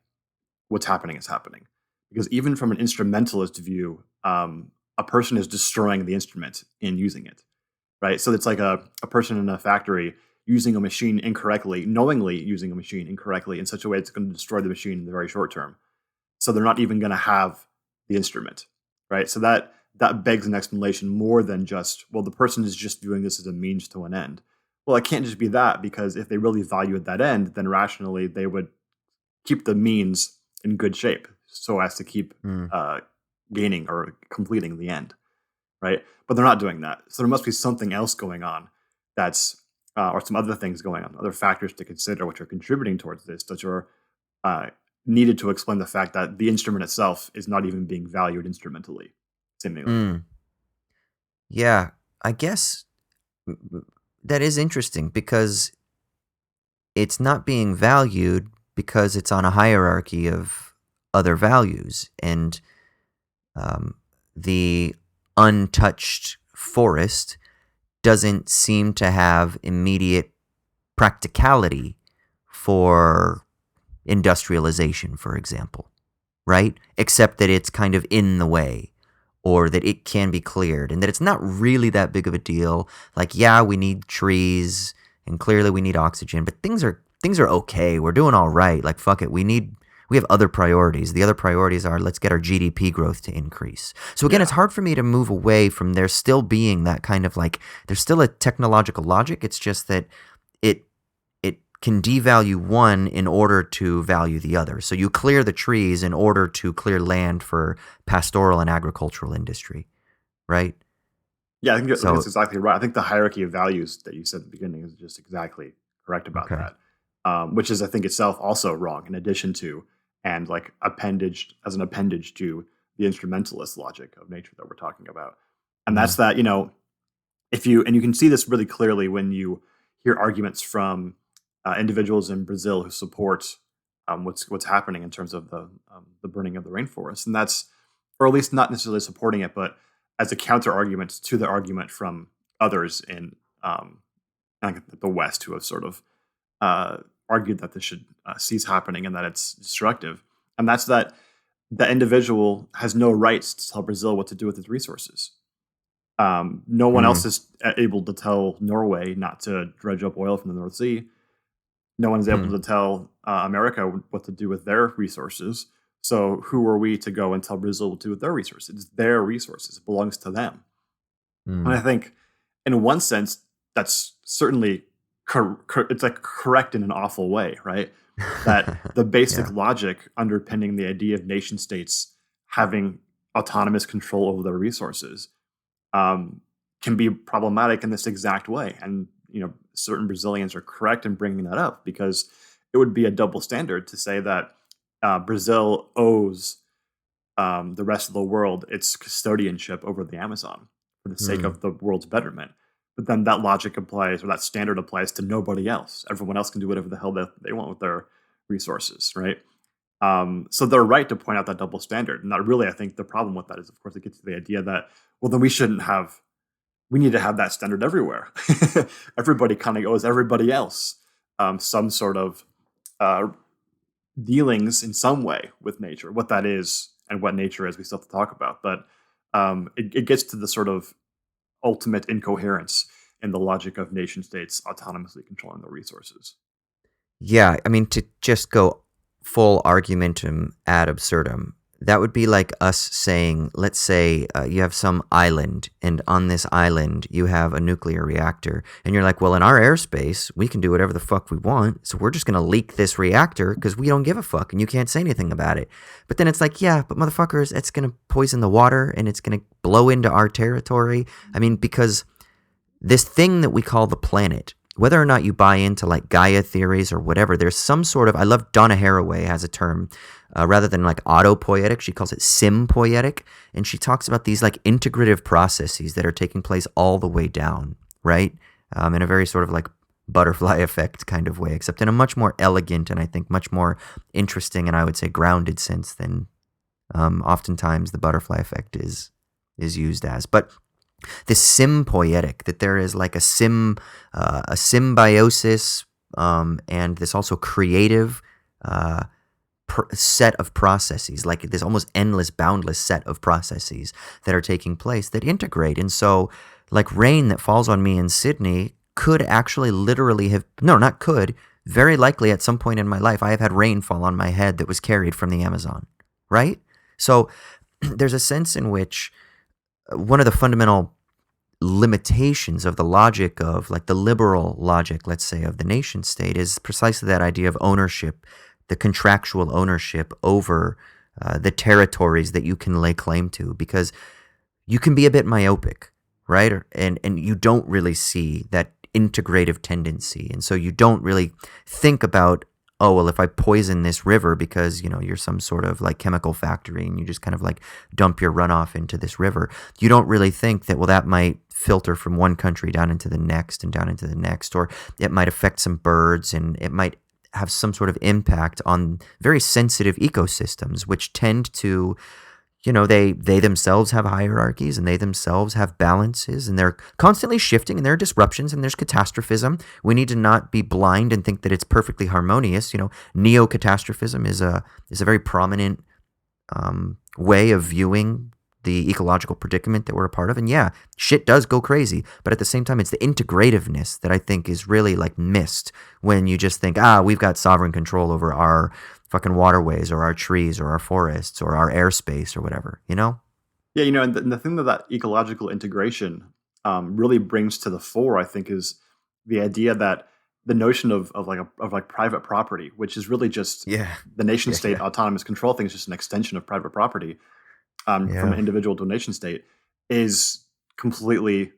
what's happening is happening. Because even from an instrumentalist view, a person is destroying the instrument in using it, right? So it's like a person in a factory using a machine incorrectly, knowingly using a machine incorrectly in such a way it's going to destroy the machine in the very short term. So they're not even going to have the instrument, right? So that begs an explanation more than just, well, the person is just doing this as a means to an end. Well, it can't just be that, because if they really valued that end, then rationally they would keep the means in good shape so as to keep gaining or completing the end, right? But they're not doing that. So there must be something else going on that's, or some other things going on, other factors to consider which are contributing towards this, that are needed to explain the fact that the instrument itself is not even being valued instrumentally, seemingly. Yeah, I guess that is interesting, because it's not being valued because it's on a hierarchy of other values, and the untouched forest doesn't seem to have immediate practicality for industrialization, for example, right? Except that it's kind of in the way, or that it can be cleared, and that it's not really that big of a deal. Like, yeah, we need trees, and clearly we need oxygen, but things are okay. We're doing all right. Like, fuck it. We have other priorities. The other priorities are, let's get our GDP growth to increase. So again, it's hard for me to move away from there still being that kind of like, there's still a technological logic. It's just that it can devalue one in order to value the other. So you clear the trees in order to clear land for pastoral and agricultural industry, right? Yeah, I think that's exactly right. I think the hierarchy of values that you said at the beginning is just exactly correct about that. Which is, I think, itself also wrong, in addition to, and like as an appendage to the instrumentalist logic of nature that we're talking about. And that's that, you can see this really clearly when you hear arguments from individuals in Brazil who support what's happening in terms of the burning of the rainforest. And that's, or at least not necessarily supporting it, but as a counter argument to the argument from others in the West who have sort of argued that this should cease happening and that it's destructive. And that's that the individual has no rights to tell Brazil what to do with its resources. No one else is able to tell Norway not to dredge up oil from the North Sea. No one is able to tell America what to do with their resources. So who are we to go and tell Brazil what to do with their resources? It's their resources. It belongs to them. And I think, in one sense, that's certainly it's like correct in an awful way, right? That the basic logic underpinning the idea of nation states having autonomous control over their resources can be problematic in this exact way. And certain Brazilians are correct in bringing that up, because it would be a double standard to say that Brazil owes the rest of the world its custodianship over the Amazon for the sake of the world's betterment. But then that logic applies, or that standard applies to nobody else. Everyone else can do whatever the hell they want with their resources, right? So they're right to point out that double standard. And that really, I think the problem with that is, of course, it gets to the idea that, well, then we need to have that standard everywhere. Everybody kind of owes everybody else some sort of dealings in some way with nature. What that is and what nature is, we still have to talk about. But it gets to the sort of ultimate incoherence in the logic of nation states autonomously controlling their resources. Yeah, I mean, to just go full argumentum ad absurdum, that would be like us saying, let's say you have some island, and on this island you have a nuclear reactor, and you're like, well, in our airspace, we can do whatever the fuck we want, so we're just going to leak this reactor because we don't give a fuck, and you can't say anything about it. But then it's like, yeah, but motherfuckers, it's going to poison the water, and it's going to blow into our territory. I mean, because this thing that we call the planet, whether or not you buy into like Gaia theories or whatever, there's some sort of, I love Donna Haraway has a term, rather than like autopoietic, she calls it sympoietic. And she talks about these like integrative processes that are taking place all the way down, right? In a very sort of like butterfly effect kind of way, except in a much more elegant and I think much more interesting and I would say grounded sense than oftentimes the butterfly effect is used as. But this sympoietic, that there is like a symbiosis, and this also creative set of processes, like this almost endless, boundless set of processes that are taking place that integrate. And so, like rain that falls on me in Sydney could actually literally have, no, not could, very likely at some point in my life, I have had rain fall on my head that was carried from the Amazon, right? So there's a sense in which one of the fundamental limitations of the logic of like the liberal logic, let's say, of the nation state is precisely that idea of ownership, the contractual ownership over the territories that you can lay claim to, because you can be a bit myopic, right? And you don't really see that integrative tendency. And so you don't really think about, oh, well, if I poison this river because, you know, you're some sort of like chemical factory and you just kind of like dump your runoff into this river, you don't really think that, well, that might filter from one country down into the next and down into the next, or it might affect some birds and it might have some sort of impact on very sensitive ecosystems, which tend to, you know, they themselves have hierarchies and they themselves have balances and they're constantly shifting and there are disruptions and there's catastrophism. We need to not be blind and think that it's perfectly harmonious. You know, neo-catastrophism is a very prominent way of viewing the ecological predicament that we're a part of. And yeah, shit does go crazy. But at the same time, it's the integrativeness that I think is really like missed when you just think, we've got sovereign control over our fucking waterways or our trees or our forests or our airspace or whatever, you know? Yeah, you know, and the thing that ecological integration really brings to the fore, I think, is the idea that the notion of like private property, which is really just the nation state autonomous control thing, is just an extension of private property from an individual to a nation state, is completely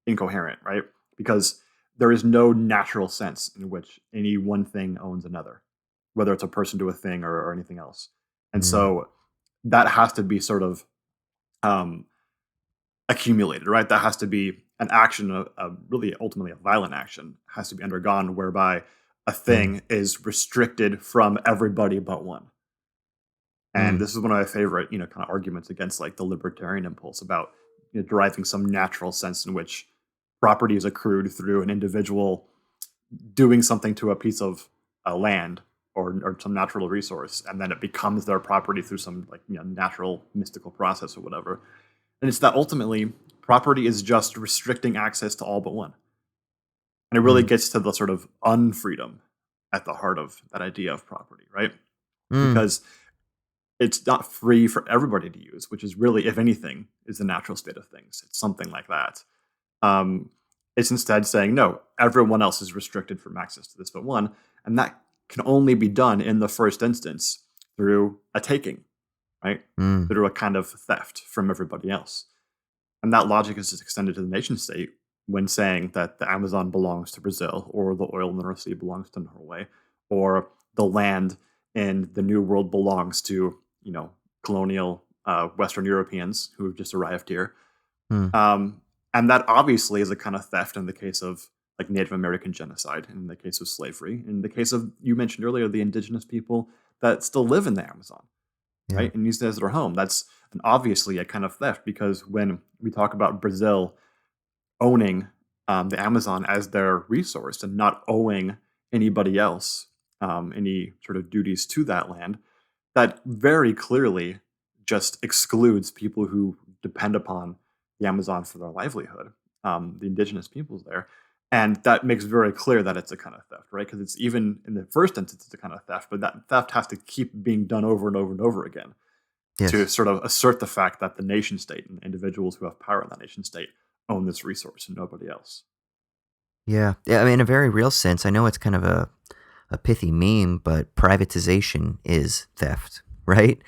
incoherent, right? Because there is no natural sense in which any one thing owns another, whether it's a person to a thing or anything else. And so that has to be sort of accumulated, right? That has to be an action, really ultimately a violent action, has to be undergone whereby a thing is restricted from everybody but one. And this is one of my favorite, you know, kind of arguments against like the libertarian impulse about, you know, deriving some natural sense in which property is accrued through an individual doing something to a piece of land or some natural resource, and then it becomes their property through some like, you know, natural mystical process or whatever. And it's that ultimately property is just restricting access to all but one. And it really gets to the sort of unfreedom at the heart of that idea of property, right? Because it's not free for everybody to use, which is really, if anything, is the natural state of things. It's something like that. It's instead saying, no, everyone else is restricted from access to this but one. And that can only be done in the first instance through a taking, right? Through a kind of theft from everybody else. And that logic is just extended to the nation state when saying that the Amazon belongs to Brazil, or the oil in the North Sea belongs to Norway, or the land in the New World belongs to, you know, colonial Western Europeans who have just arrived here. And that obviously is a kind of theft in the case of like Native American genocide, in the case of slavery, in the case of, you mentioned earlier, the indigenous people that still live in the Amazon, right? And use it as their home. That's obviously a kind of theft, because when we talk about Brazil owning the Amazon as their resource and not owing anybody else any sort of duties to that land, that very clearly just excludes people who depend upon the Amazon for their livelihood, the indigenous peoples there. And that makes very clear that it's a kind of theft, right? Because it's even in the first instance, it's a kind of theft, but that theft has to keep being done over and over and over again to Yes. sort of assert the fact that the nation state and individuals who have power in that nation state own this resource and nobody else. Yeah. Yeah. I mean, in a very real sense, I know it's kind of a pithy meme, but privatization is theft, right?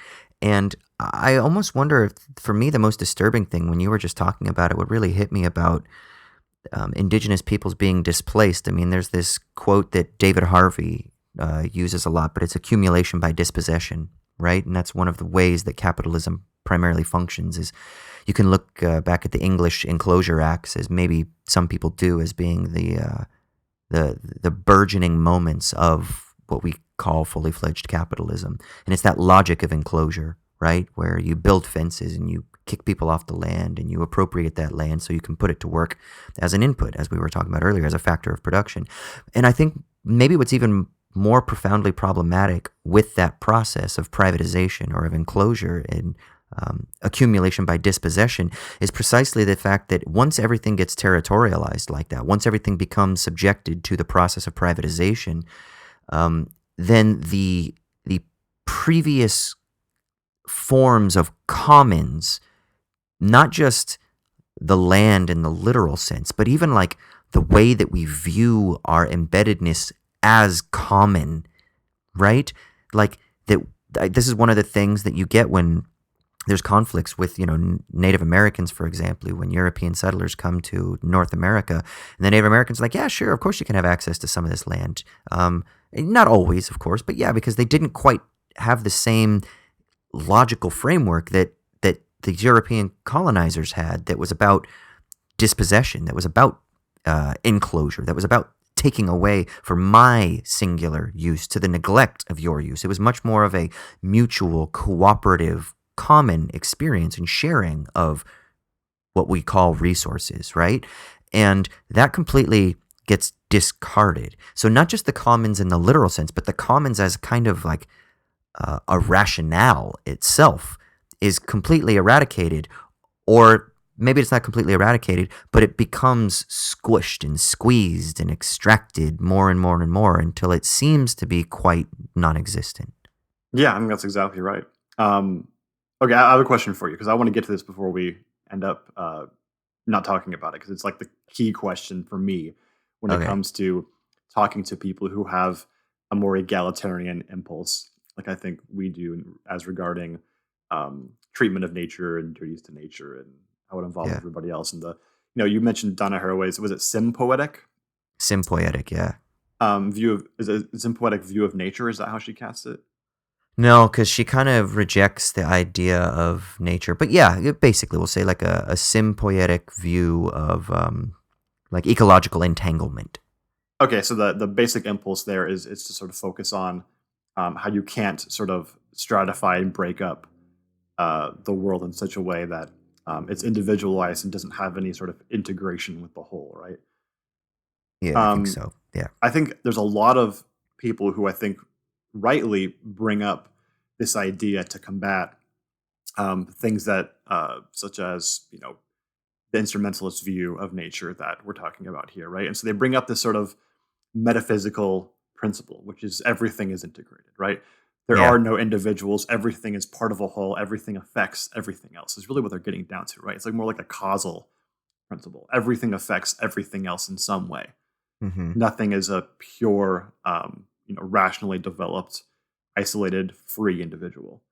And I almost wonder if, for me, the most disturbing thing when you were just talking about it, what really hit me about indigenous peoples being displaced. I mean, there's this quote that David Harvey uses a lot, but it's accumulation by dispossession, right? And that's one of the ways that capitalism primarily functions. Is you can look back at the English Enclosure Acts, as maybe some people do, as being the burgeoning moments of what we call fully fledged capitalism, and it's that logic of enclosure, right, where you build fences and you kick people off the land and you appropriate that land so you can put it to work as an input, as we were talking about earlier, as a factor of production. And I think maybe what's even more profoundly problematic with that process of privatization or of enclosure and accumulation by dispossession is precisely the fact that once everything gets territorialized like that, once everything becomes subjected to the process of privatization, then the previous forms of commons, not just the land in the literal sense, but even like the way that we view our embeddedness as common, right? Like that. This is one of the things that you get when there's conflicts with, Native Americans, for example, when European settlers come to North America, and the Native Americans are like, yeah, sure, of course you can have access to some of this land. Not always, of course, but yeah, because they didn't quite have the same logical framework that the European colonizers had, that was about dispossession, that was about enclosure, that was about taking away for my singular use to the neglect of your use. It was much more of a mutual, cooperative, common experience and sharing of what we call resources, right? And that completely gets discarded. So not just the commons in the literal sense, but the commons as kind of like a rationale itself is completely eradicated, or maybe it's not completely eradicated, but it becomes squished and squeezed and extracted more and more and more until it seems to be quite non-existent. Yeah, I think that's exactly right. Okay, I have a question for you because I want to get to this before we end up not talking about it, because it's like the key question for me when it Okay. comes to talking to people who have a more egalitarian impulse, like I think we do, as regarding treatment of nature and duties to nature and how it involves Yeah. everybody else. And you mentioned Donna Haraway's, was it Sympoetic? Sympoetic, yeah. View of, is it Sympoetic view of nature? Is that how she casts it? No, because she kind of rejects the idea of nature. But yeah, basically we'll say like a sympoetic view of like ecological entanglement. Okay, so the basic impulse there is to sort of focus on how you can't sort of stratify and break up the world in such a way that it's individualized and doesn't have any sort of integration with the whole, right? Yeah, I think Um, so. Yeah. I think there's a lot of people who I think rightly bring up this idea to combat things that, such as, the instrumentalist view of nature that we're talking about here, right? And so they bring up this sort of metaphysical principle, which is everything is integrated, right? There Yeah. are no individuals, everything is part of a whole, everything affects everything else, is really what they're getting down to, right? It's like more like a causal principle. Everything affects everything else in some way. Mm-hmm. Nothing is a pure, rationally developed, isolated, free individual.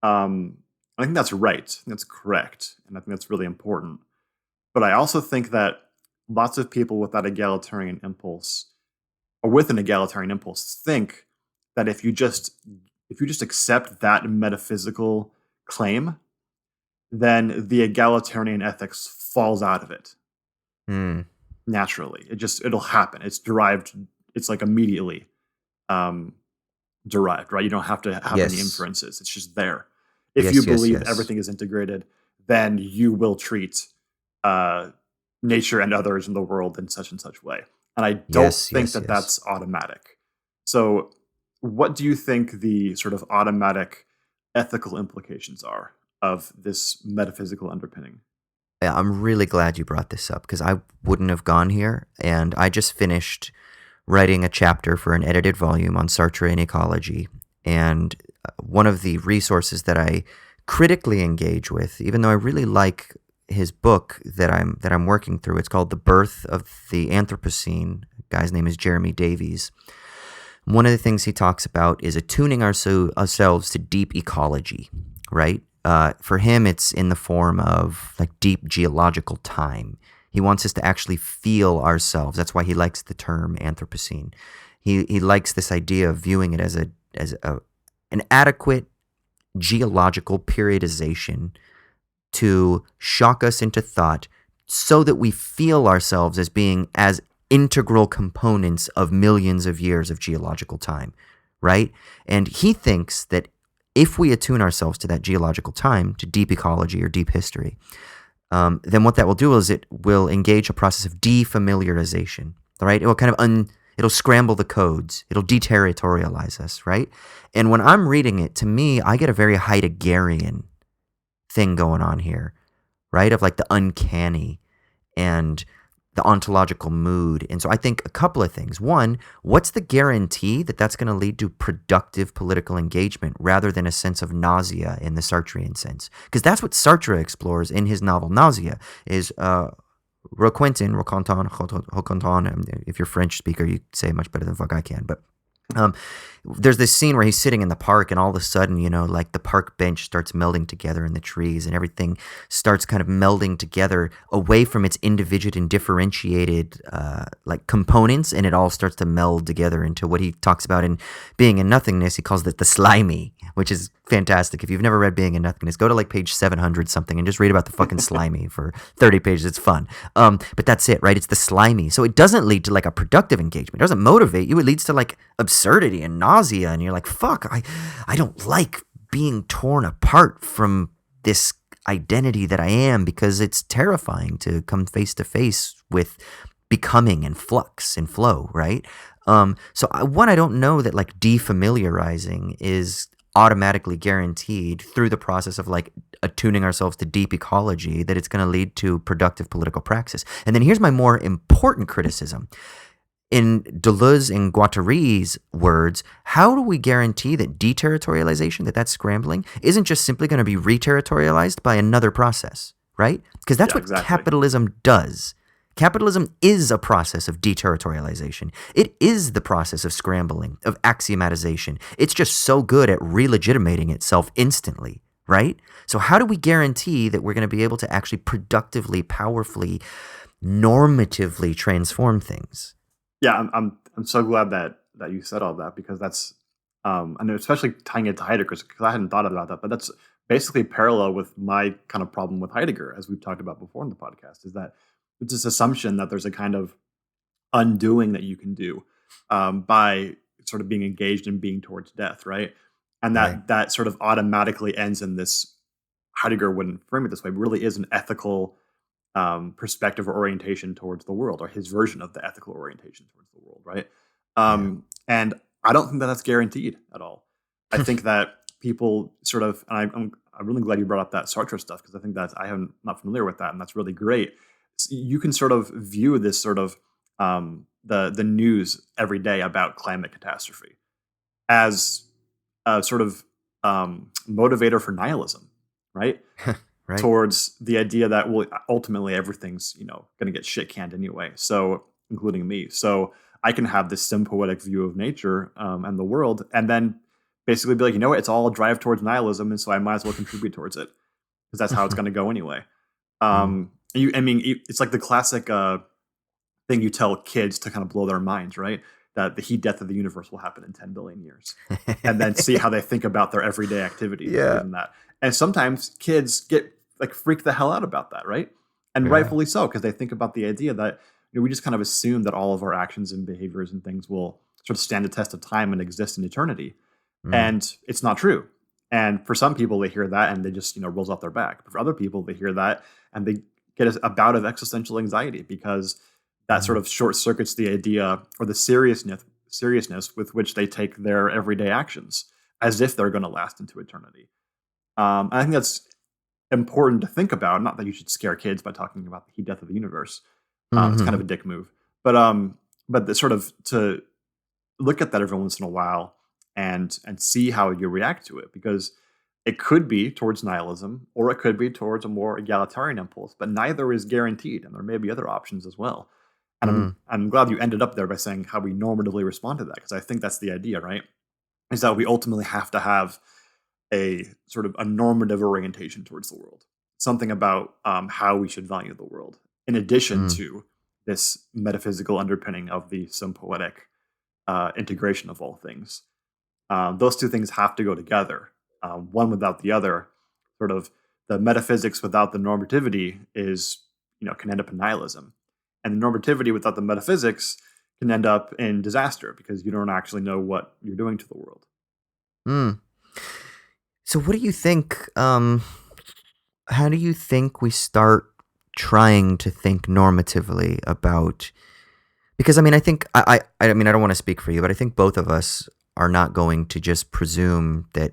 I think that's right. I think that's correct. And I think that's really important. But I also think that lots of people with that egalitarian impulse, or with an egalitarian impulse, think that if you just accept that metaphysical claim, then the egalitarian ethics falls out of it Mm. naturally. It'll happen. It's derived. It's like immediately derived, right? You don't have to have any Yes. inferences. It's just there. If you Yes, yes, believe yes. everything is integrated, then you will treat nature and others in the world in such and such way. And I don't Yes, think yes, that yes. that's automatic. So, what do you think the sort of automatic ethical implications are of this metaphysical underpinning. Yeah, I'm really glad you brought this up because I wouldn't have gone here. And I just finished writing a chapter for an edited volume on Sartre and ecology. And one of the resources that I critically engage with, even though I really like his book that I'm working through, it's called The Birth of the Anthropocene. The guy's name is Jeremy Davies. One of the things he talks about is attuning ourselves to deep ecology, right? For him, it's in the form of like deep geological time. He wants us to actually feel ourselves. That's why he likes the term Anthropocene. He likes this idea of viewing it as an adequate geological periodization to shock us into thought so that we feel ourselves as being as integral components of millions of years of geological time, right? And he thinks that if we attune ourselves to that geological time, to deep ecology or deep history, then what that will do is it will engage a process of defamiliarization, right? It will kind of it'll scramble the codes. It'll deterritorialize us, right? And when I'm reading it, to me, I get a very Heideggerian thing going on here, right? Of like the uncanny and the ontological mood. And so I think a couple of things. One, what's the guarantee that that's going to lead to productive political engagement rather than a sense of nausea in the Sartrean sense? Because that's what Sartre explores in his novel Nausea, is Roquentin, if you're a French speaker, you say it much better than fuck I can, but there's this scene where he's sitting in the park and all of a sudden, like the park bench starts melding together in the trees and everything starts kind of melding together away from its individual and differentiated like components, and it all starts to meld together into what he talks about in Being in Nothingness. He calls it the slimy, which is fantastic. If you've never read Being in Nothingness, go to like page 700 something and just read about the fucking slimy for 30 pages. It's fun. But that's it, right? It's the slimy. So it doesn't lead to like a productive engagement. It doesn't motivate you. It leads to like absurdity and nausea, and you're like, fuck, I don't like being torn apart from this identity that I am, because it's terrifying to come face to face with becoming and flux and flow, right? I don't know that like defamiliarizing is automatically guaranteed through the process of like attuning ourselves to deep ecology that it's going to lead to productive political praxis. And then here's my more important criticism. In Deleuze and Guattari's words, how do we guarantee that deterritorialization, that scrambling, isn't just simply going to be reterritorialized by another process, right? Because that's what exactly. Capitalism does. Capitalism is a process of deterritorialization. It is the process of scrambling, of axiomatization. It's just so good at relegitimating itself instantly, right? So how do we guarantee that we're going to be able to actually productively, powerfully, normatively transform things? Yeah, I'm so glad that you said all that, because that's and especially tying it to Heidegger, because I hadn't thought about that, but that's basically parallel with my kind of problem with Heidegger, as we've talked about before in the podcast, is that it's this assumption that there's a kind of undoing that you can do by sort of being engaged in being towards death, right? And that sort of automatically ends in this. Heidegger wouldn't frame it this way, but really is an ethical perspective or orientation towards the world, or his version of the ethical orientation towards the world, right? And I don't think that that's guaranteed at all. I think that people sort of, and I'm really glad you brought up that Sartre stuff, because I think I'm not familiar with that, and that's really great. So you can sort of view this sort of the news every day about climate catastrophe as a sort of motivator for nihilism, right? Right. Towards the idea that, well, ultimately everything's going to get shit canned anyway, so including me. So I can have this sympathetic view of nature and the world, and then basically be like, you know what, it's all a drive towards nihilism, and so I might as well contribute towards it, because that's how it's going to go anyway. It's like the classic thing you tell kids to kind of blow their minds, right? That the heat death of the universe will happen in 10 billion years, and then see how they think about their everyday activities. Yeah. And sometimes kids get like freak the hell out about that, right? And rightfully so, because they think about the idea that we just kind of assume that all of our actions and behaviors and things will sort of stand the test of time and exist in eternity. And it's not true. And for some people, they hear that and they just rolls off their back. But for other people, they hear that and they get a bout of existential anxiety, because that sort of short circuits the idea or the seriousness with which they take their everyday actions, as if they're going to last into eternity. I think that's important to think about. Not that you should scare kids by talking about the heat death of the universe. It's kind of a dick move. But the sort of to look at that every once in a while and see how you react to it, because it could be towards nihilism or it could be towards a more egalitarian impulse, but neither is guaranteed, and there may be other options as well. And I'm glad you ended up there by saying how we normatively respond to that, because I think that's the idea, right? Is that we ultimately have to have a sort of a normative orientation towards the world, something about how we should value the world, in addition to this metaphysical underpinning of the sympoetic integration of all things. Those two things have to go together. One without the other, sort of the metaphysics without the normativity is, can end up in nihilism. And the normativity without the metaphysics can end up in disaster, because you don't actually know what you're doing to the world. So what do you think, how do you think we start trying to think normatively about, because I mean, I think, I mean, I don't want to speak for you, but I think both of us are not going to just presume that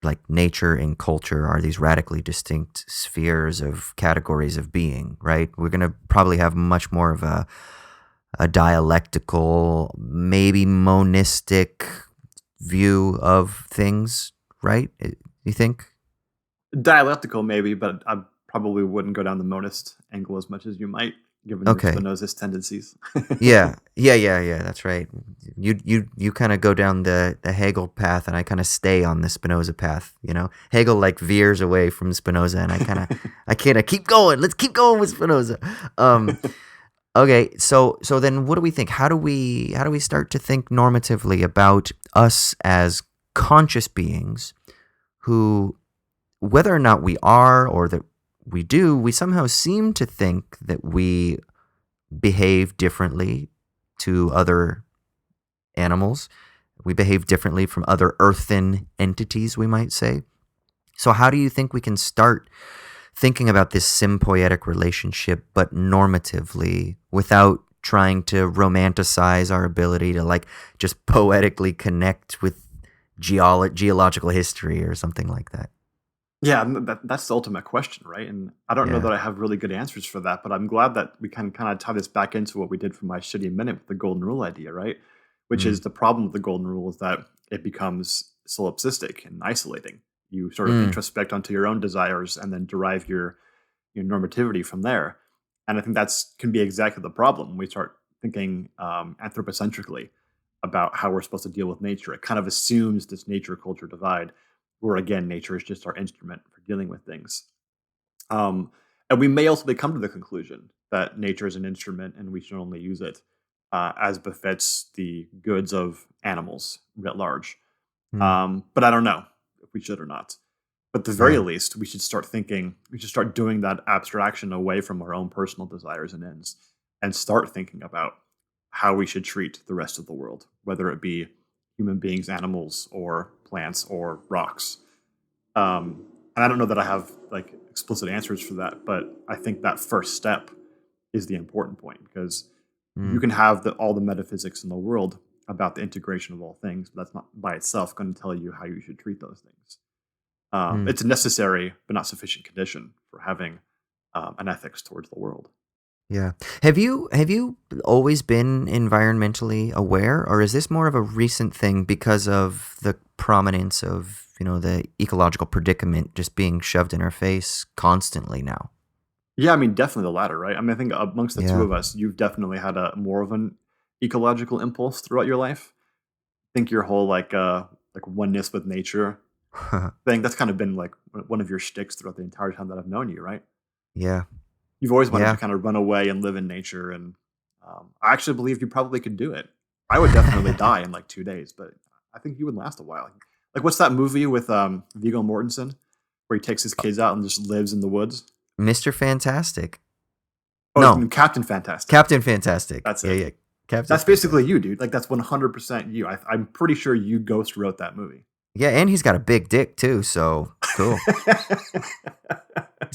like nature and culture are these radically distinct spheres of categories of being, right? We're going to probably have much more of a dialectical, maybe monistic view of things, right? You think? Dialectical, maybe, but I probably wouldn't go down the monist angle as much as you might, given your Spinoza's tendencies. Yeah. That's right. You kind of go down the Hegel path, and I kind of stay on the Spinoza path. Hegel like veers away from Spinoza, and I keep going. Let's keep going with Spinoza. Okay, so then what do we think? How do we start to think normatively about us as conscious beings who, whether or not we are or that we do, we somehow seem to think that we behave differently to other animals. We behave differently from other earthen entities, we might say. So how do you think we can start thinking about this sympoietic relationship, but normatively, without trying to romanticize our ability to like just poetically connect with geological history or something like that? Yeah, that's the ultimate question, right? And I don't know that I have really good answers for that, but I'm glad that we can kind of tie this back into what we did for my shitty minute with the golden rule idea, right? Which is the problem with the golden rule is that it becomes solipsistic and isolating. You sort of introspect onto your own desires and then derive your normativity from there. And I think that's can be exactly the problem. We start thinking anthropocentrically about how we're supposed to deal with nature. It kind of assumes this nature-culture divide, where again, nature is just our instrument for dealing with things. And we may ultimately come to the conclusion that nature is an instrument and we should only use it as befits the goods of animals writ large. But I don't know if we should or not. But at the very least, we should start doing that abstraction away from our own personal desires and ends, and start thinking about how we should treat the rest of the world, whether it be human beings, animals, or plants, or rocks. And I don't know that I have like explicit answers for that, but I think that first step is the important point, because you can have all the metaphysics in the world about the integration of all things, but that's not by itself going to tell you how you should treat those things. It's a necessary but not sufficient condition for having an ethics towards the world. Yeah. Have you always been environmentally aware, or is this more of a recent thing because of the prominence of, the ecological predicament just being shoved in our face constantly now? Yeah, I mean, definitely the latter, right? I mean, I think amongst the two of us, you've definitely had a more of an ecological impulse throughout your life. I think your whole like oneness with nature thing, that's kind of been like one of your shticks throughout the entire time that I've known you, right? Yeah. You've always wanted to kind of run away and live in nature, and I actually believe you probably could do it. I would definitely die in like 2 days, but I think you would last a while. Like, what's that movie with Viggo Mortensen where he takes his kids out and just lives in the woods? Mr. Fantastic. Oh, no, Captain Fantastic. Captain Fantastic. That's it. Yeah. Captain. That's basically you, dude. Like, that's 100% you. I'm pretty sure you ghost wrote that movie. Yeah, and he's got a big dick too, so Cool.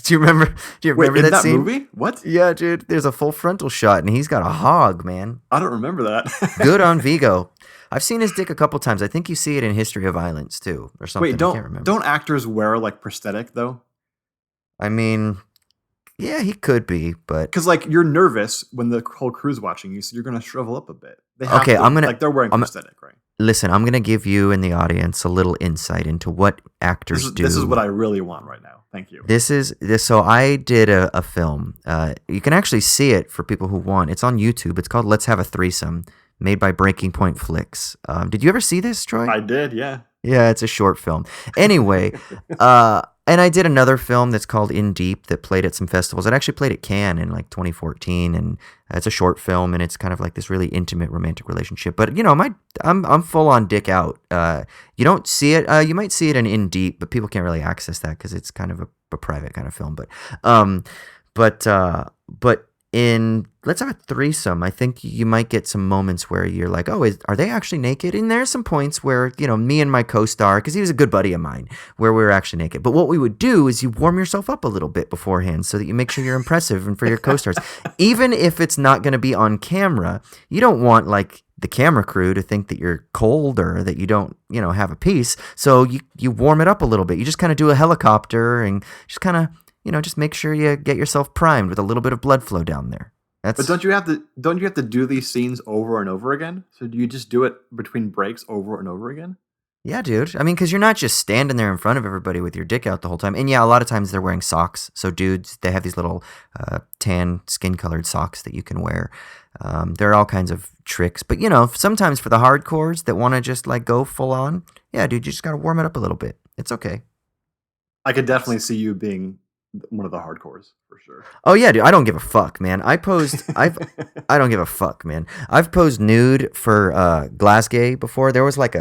Do you remember? Do you Wait, remember in that that scene? movie? What? Yeah, dude. There's a full frontal shot, and he's got a hog, man. I don't remember that. Good on Vigo. I've seen his dick a couple times. I think you see it in History of Violence too, or Wait, something. I can't remember. don't actors wear like prosthetic though? I mean, yeah, he could be, but Because like you're nervous when the whole crew's watching you, so you're gonna shrivel up a bit. They have okay. to, like they're wearing I'm prosthetic, right? listen. I'm gonna give you and the audience a little insight into what actors do. This is what I really want right now. Thank you. This is this. So I did a film. You can actually see it for people who want. It's on YouTube. It's called "Let's Have a Threesome," made by Breaking Point Flicks. Did you ever see this, Troy? I did, yeah. Yeah, it's a short film. Anyway, and I did another film that's called In Deep that played at some festivals. It actually played at Cannes in like 2014, and it's a short film, and it's kind of like this really intimate romantic relationship. But you know, I'm full on dick out. You don't see it. You might see it in Deep, but people can't really access that because it's kind of a private kind of film. But in Let's Have a Threesome, I think you might get some moments where you're like, oh, are they actually naked? And there's some points where, you know, me and my co-star, because he was a good buddy of mine, where we were actually naked. But what we would do is you warm yourself up a little bit beforehand so that you make sure you're impressive and for your co-stars. Even if it's not going to be on camera, you don't want like the camera crew to think that you're cold or that you don't, you know, have a piece. So you warm it up a little bit. You just kind of do a helicopter and just kind of, you know, just make sure you get yourself primed with a little bit of blood flow down there. But don't you have to do these scenes over and over again? So do you just do it between breaks over and over again? Yeah, dude. I mean, because you're not just standing there in front of everybody with your dick out the whole time. And yeah, a lot of times they're wearing socks. So dudes, they have these little tan skin-colored socks that you can wear. There are all kinds of tricks. But, you know, sometimes for the hardcores that want to just like go full on, yeah, dude, you just got to warm it up a little bit. It's okay. I could definitely see you being one of the hardcores for sure. Oh yeah, dude. I don't give a fuck, man. I don't give a fuck, man. I've posed nude for Glasgow before. There was like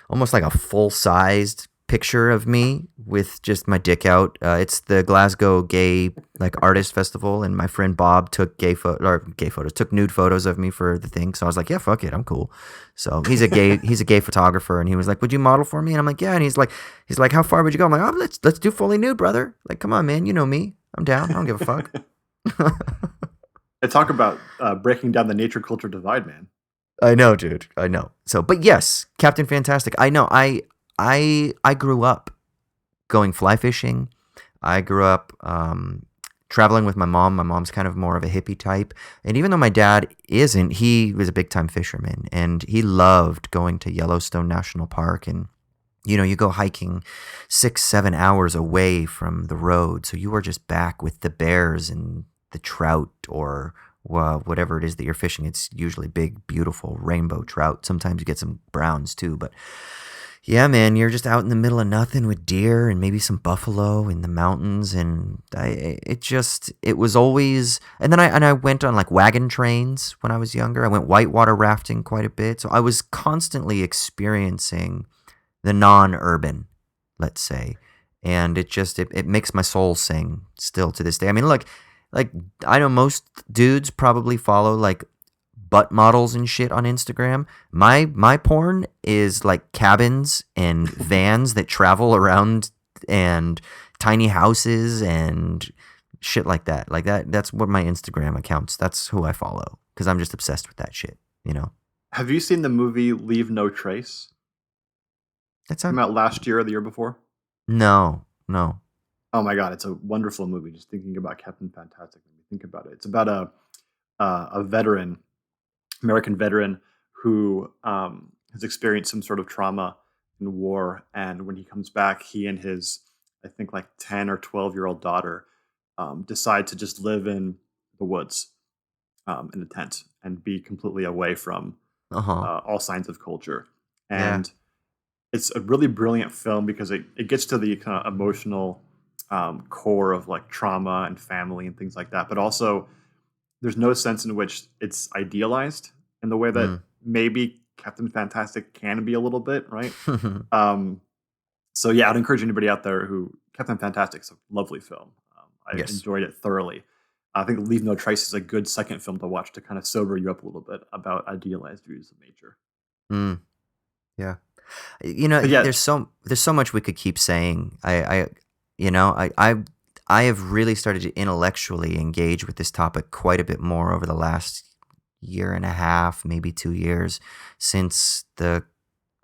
almost like a full-sized picture of me with just my dick out. It's the Glasgow Gay like Artist Festival, and my friend Bob took took nude photos of me for the thing. So I was like, yeah, fuck it, I'm cool. So he's a gay photographer, and he was like, would you model for me? And I'm like, yeah. And he's like, how far would you go? I'm like, oh, let's do fully nude, brother. Like, come on, man, you know me. I'm down. I don't give a fuck. I talk about breaking down the nature culture divide, man. I know, dude. I know. So, but yes, Captain Fantastic. I know. I grew up going fly fishing. I grew up traveling with my mom. My mom's kind of more of a hippie type. And even though my dad isn't, he was a big time fisherman, and he loved going to Yellowstone National Park. And, you know, you go hiking 6-7 hours away from the road. So you are just back with the bears and the trout or whatever it is that you're fishing. It's usually big, beautiful rainbow trout. Sometimes you get some browns too, but yeah, man, you're just out in the middle of nothing with deer and maybe some buffalo in the mountains, and it was always. And then I went on like wagon trains when I was younger. I went whitewater rafting quite a bit, so I was constantly experiencing the non-urban, let's say, and it makes my soul sing still to this day. I mean, look, like I know most dudes probably follow like butt models and shit on Instagram. My porn is like cabins and vans that travel around and tiny houses and shit like that. Like that's what my Instagram accounts. That's who I follow because I'm just obsessed with that shit, you know. Have you seen the movie Leave No Trace? That's Came out last year or the year before? No. Oh my god, it's a wonderful movie. Just thinking about Captain Fantastic when you think about it. It's about a veteran, American veteran who has experienced some sort of trauma in war, and when he comes back, he and his, I think, like 10 or 12-year-old daughter decide to just live in the woods in a tent and be completely away from all signs of culture. And it's a really brilliant film because it gets to the kind of emotional core of like trauma and family and things like that, but also there's no sense in which it's idealized in the way that maybe Captain Fantastic can be a little bit, right? So yeah, I'd encourage anybody out there who Captain Fantastic's a lovely film. I enjoyed it thoroughly. I think Leave No Trace is a good second film to watch to kind of sober you up a little bit about idealized views of nature. Yeah. But yeah, there's so much we could keep saying. I have really started to intellectually engage with this topic quite a bit more over the last year and a half, maybe 2 years, since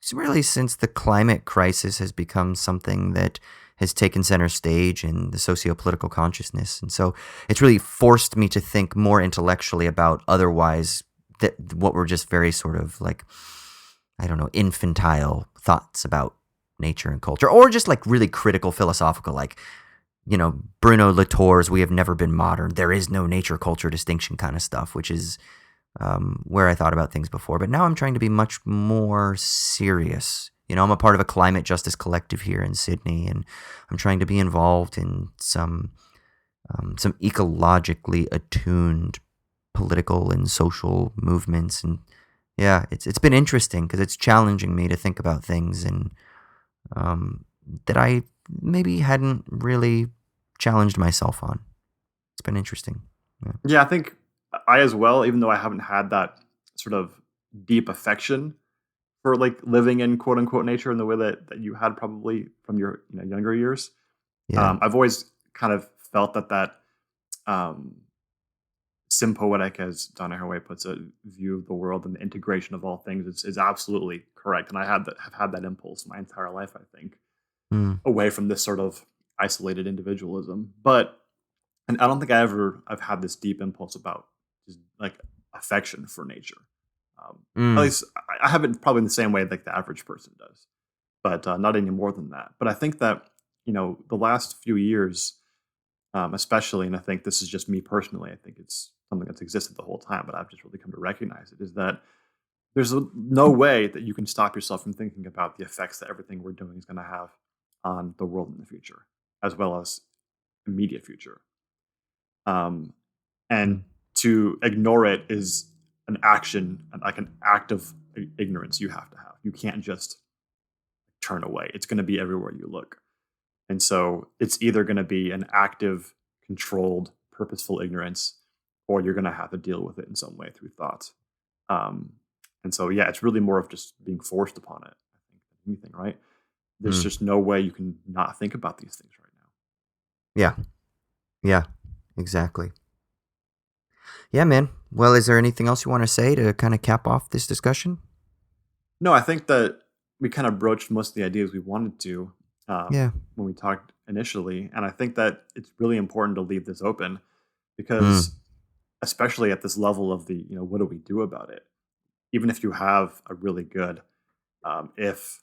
since the climate crisis has become something that has taken center stage in the socio-political consciousness. And so it's really forced me to think more intellectually about otherwise that what were just very sort of like, I don't know, infantile thoughts about nature and culture, or just like really critical philosophical, like, Bruno Latour's "We have never been modern. There is no nature culture distinction" kind of stuff, which is where I thought about things before. But now I'm trying to be much more serious. I'm a part of a climate justice collective here in Sydney, and I'm trying to be involved in some ecologically attuned political and social movements. And yeah, it's been interesting because it's challenging me to think about things and that I maybe hadn't really challenged myself on. It's been interesting. Yeah, I think I as well, even though I haven't had that sort of deep affection for like living in quote unquote nature in the way that you had probably from your younger years. Yeah. I've always kind of felt that sympoetic, as Donna Haraway puts it, view of the world and the integration of all things is absolutely correct. And I have had that impulse my entire life, I think, away from this sort of isolated individualism. And I don't think I've had this deep impulse about just like affection for nature. At least I have it probably in the same way like the average person does, but not any more than that. But I think that the last few years, especially, and I think this is just me personally, I think it's something that's existed the whole time, but I've just really come to recognize it, is that there's no way that you can stop yourself from thinking about the effects that everything we're doing is going to have on the world in the future, as well as immediate future. And to ignore it is an action, like an act of ignorance you have to have. You can't just turn away. It's going to be everywhere you look. And so it's either going to be an active, controlled, purposeful ignorance, or you're going to have to deal with it in some way through thought. And so, yeah, it's really more of just being forced upon it, I think, than anything, right? There's just no way you can not think about these things right now. Yeah. Yeah, exactly. Yeah, man. Well, is there anything else you want to say to kind of cap off this discussion? No, I think that we kind of broached most of the ideas we wanted to when we talked initially. And I think that it's really important to leave this open because especially at this level of the, what do we do about it? Even if you have a really good, if,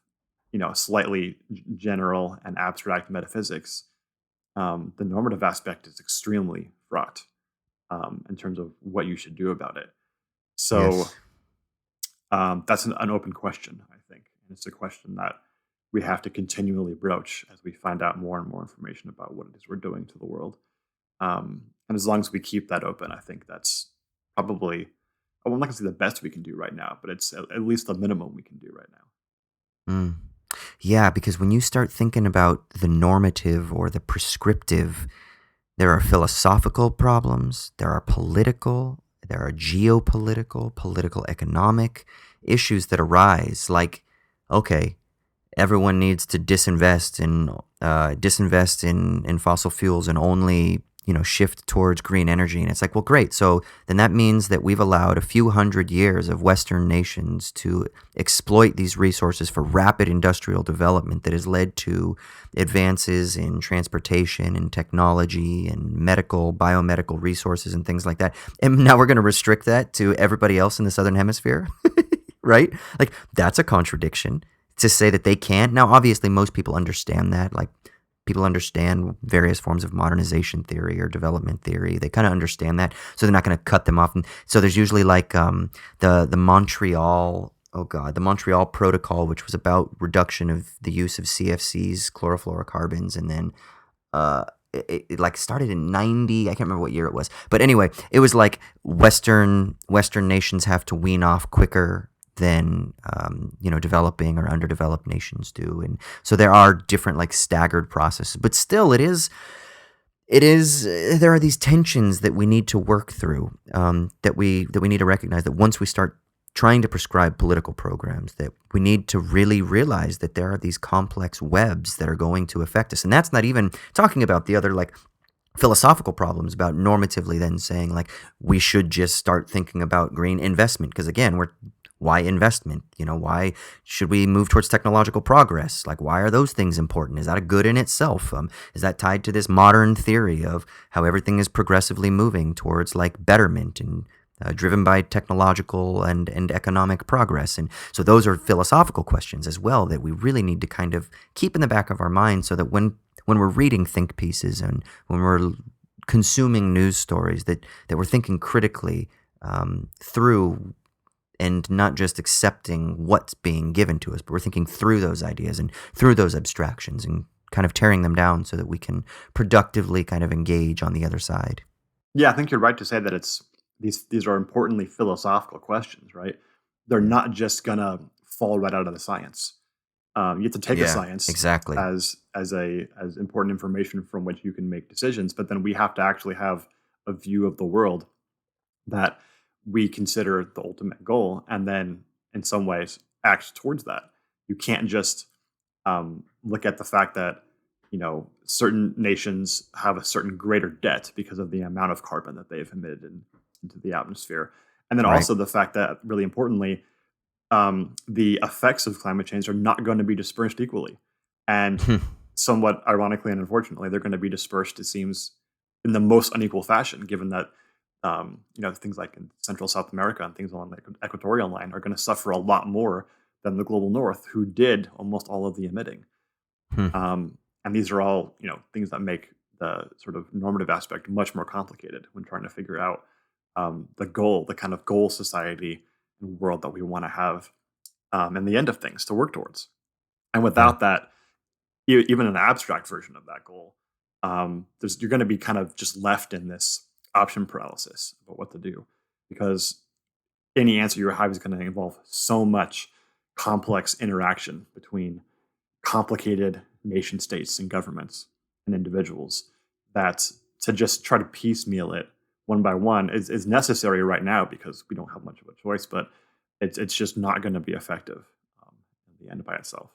slightly general and abstract metaphysics, the normative aspect is extremely fraught in terms of what you should do about it. So that's an open question, I think. And it's a question that we have to continually broach as we find out more and more information about what it is we're doing to the world. And as long as we keep that open, I think that's probably, I'm not going to say the best we can do right now, but it's at least the minimum we can do right now. Yeah, because when you start thinking about the normative or the prescriptive, there are philosophical problems, there are political, there are geopolitical, political, economic issues that arise. Like, okay, everyone needs to disinvest in fossil fuels and only shift towards green energy. And it's like, well, great. So then that means that we've allowed a few hundred years of Western nations to exploit these resources for rapid industrial development that has led to advances in transportation and technology and biomedical resources and things like that. And now we're going to restrict that to everybody else in the Southern Hemisphere, right? Like, that's a contradiction to say that they can't. Now, obviously, most people understand that. Like, people understand various forms of modernization theory or development theory. They kind of understand that, so they're not going to cut them off. And so there's usually like the Montreal Protocol, which was about reduction of the use of CFCs, chlorofluorocarbons, and then it like started in 90. I can't remember what year it was, but anyway, it was like Western nations have to wean off quicker than developing or underdeveloped nations do. And so there are different like staggered processes, but still there are these tensions that we need to work through, that we need to recognize that once we start trying to prescribe political programs, that we need to really realize that there are these complex webs that are going to affect us. And that's not even talking about the other like philosophical problems about normatively then saying like we should just start thinking about green investment, because again, why investment? Why should we move towards technological progress? Like, why are those things important? Is that a good in itself? Is that tied to this modern theory of how everything is progressively moving towards like betterment and driven by technological and economic progress? And so those are philosophical questions as well that we really need to kind of keep in the back of our mind, so that when we're reading think pieces and when we're consuming news stories, that we're thinking critically through, and not just accepting what's being given to us, but we're thinking through those ideas and through those abstractions and kind of tearing them down so that we can productively kind of engage on the other side. Yeah, I think you're right to say that it's these are importantly philosophical questions, right? They're not just gonna fall right out of the science. You have to take a Yeah, science exactly. as important information from which you can make decisions, but then we have to actually have a view of the world that we consider the ultimate goal, and then in some ways act towards that. You can't just look at the fact that certain nations have a certain greater debt because of the amount of carbon that they've emitted into the atmosphere, and then Right. also the fact that, really importantly, the effects of climate change are not going to be dispersed equally, and somewhat ironically and unfortunately, they're going to be dispersed, it seems, in the most unequal fashion, given that things like in Central South America and things along the equatorial line are going to suffer a lot more than the global North, who did almost all of the emitting. And these are all things that make the sort of normative aspect much more complicated when trying to figure out the kind of goal society and world that we want to have, and the end of things to work towards. And Yeah. without that, even an abstract version of that goal, you're going to be kind of just left in this option paralysis about what to do, because any answer you have is going to involve so much complex interaction between complicated nation states and governments and individuals, that to just try to piecemeal it one by one is necessary right now, because we don't have much of a choice, but it's just not going to be effective in the end by itself.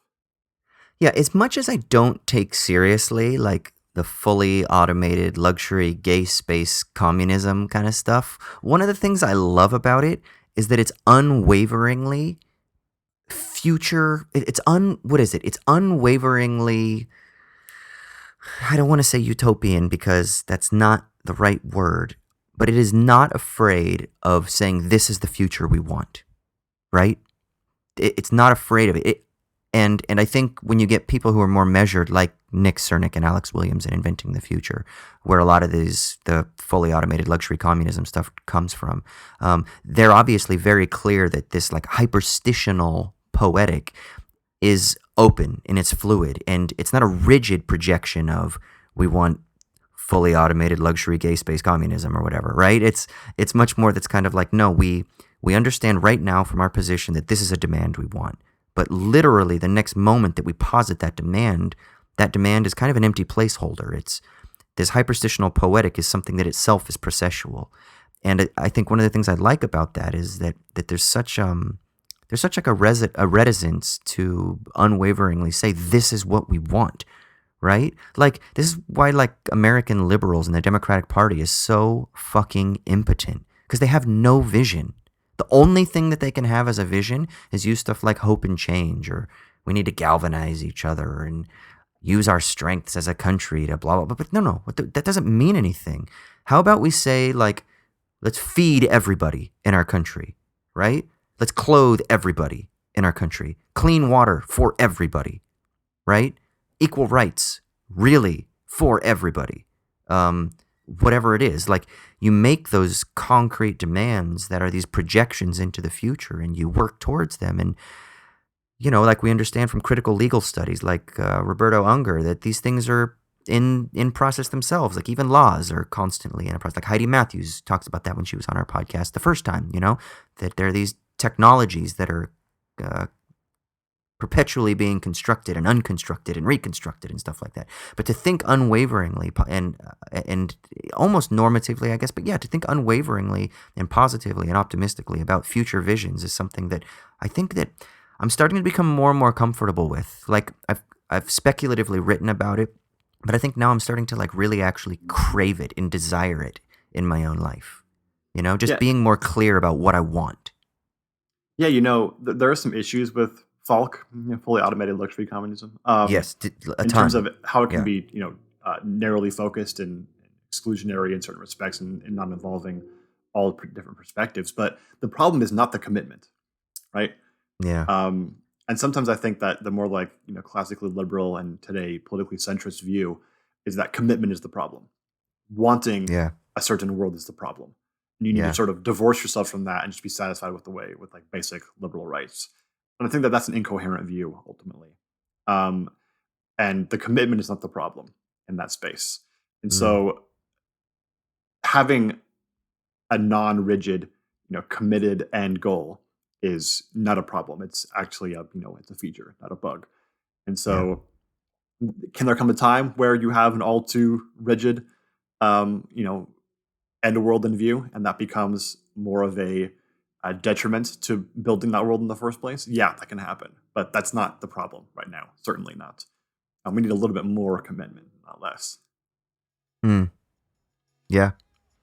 Yeah, as much as I don't take seriously like the fully automated luxury gay space communism kind of stuff, one of the things I love about it is that it's unwaveringly future. What is it? It's unwaveringly, I don't want to say utopian because that's not the right word, but it is not afraid of saying this is the future we want, right? It's not afraid of it. And I think when you get people who are more measured, like Nick Cernick and Alex Williams in Inventing the Future, where a lot of the fully automated luxury communism stuff comes from, they're obviously very clear that this like hyperstitional poetic is open and it's fluid, and it's not a rigid projection of we want fully automated luxury gay space communism or whatever, right? It's much more that's kind of like, no, we understand right now from our position that this is a demand we want. But literally, the next moment that we posit that demand is kind of an empty placeholder. It's this hyperstitional poetic is something that itself is processual, and I think one of the things I like about that is that there's such like a reticence to unwaveringly say this is what we want, right? Like this is why like American liberals and the Democratic Party is so fucking impotent, because they have no vision. The only thing that they can have as a vision is use stuff like hope and change, or we need to galvanize each other and use our strengths as a country to blah, blah, blah. But no, that doesn't mean anything. How about we say, like, let's feed everybody in our country, right? Let's clothe everybody in our country. Clean water for everybody, right? Equal rights, really, for everybody. Whatever it is, like you make those concrete demands that are these projections into the future, and you work towards them. And like we understand from critical legal studies, like Roberto Unger, that these things are in process themselves. Like even laws are constantly in a process. Like Heidi Matthews talks about that when she was on our podcast the first time. That there are these technologies that are perpetually being constructed and unconstructed and reconstructed and stuff like that. But to think unwaveringly and almost normatively, I guess, but yeah, to think unwaveringly and positively and optimistically about future visions is something that I think that I'm starting to become more and more comfortable with. Like I've speculatively written about it, but I think now I'm starting to like really actually crave it and desire it in my own life. You know, just Yeah. being more clear about what I want. Yeah, there are some issues with Falk, fully automated luxury communism. Yes, a in ton. terms of how it can Yeah. be, narrowly focused and exclusionary in certain respects, and not involving all different perspectives. But the problem is not the commitment, right? Yeah. And sometimes I think that the more like classically liberal and today politically centrist view is that commitment is the problem. Wanting Yeah. a certain world is the problem. And you need Yeah. to sort of divorce yourself from that and just be satisfied with like basic liberal rights. And I think that that's an incoherent view ultimately. And the commitment is not the problem in that space. And so having a non-rigid, committed end goal is not a problem. It's actually it's a feature, not a bug. And so can there come a time where you have an all too rigid, end world in view, and that becomes more of a detriment to building that world in the first place? Yeah, that can happen, but that's not the problem right now. Certainly not. We need a little bit more commitment, not less. Yeah.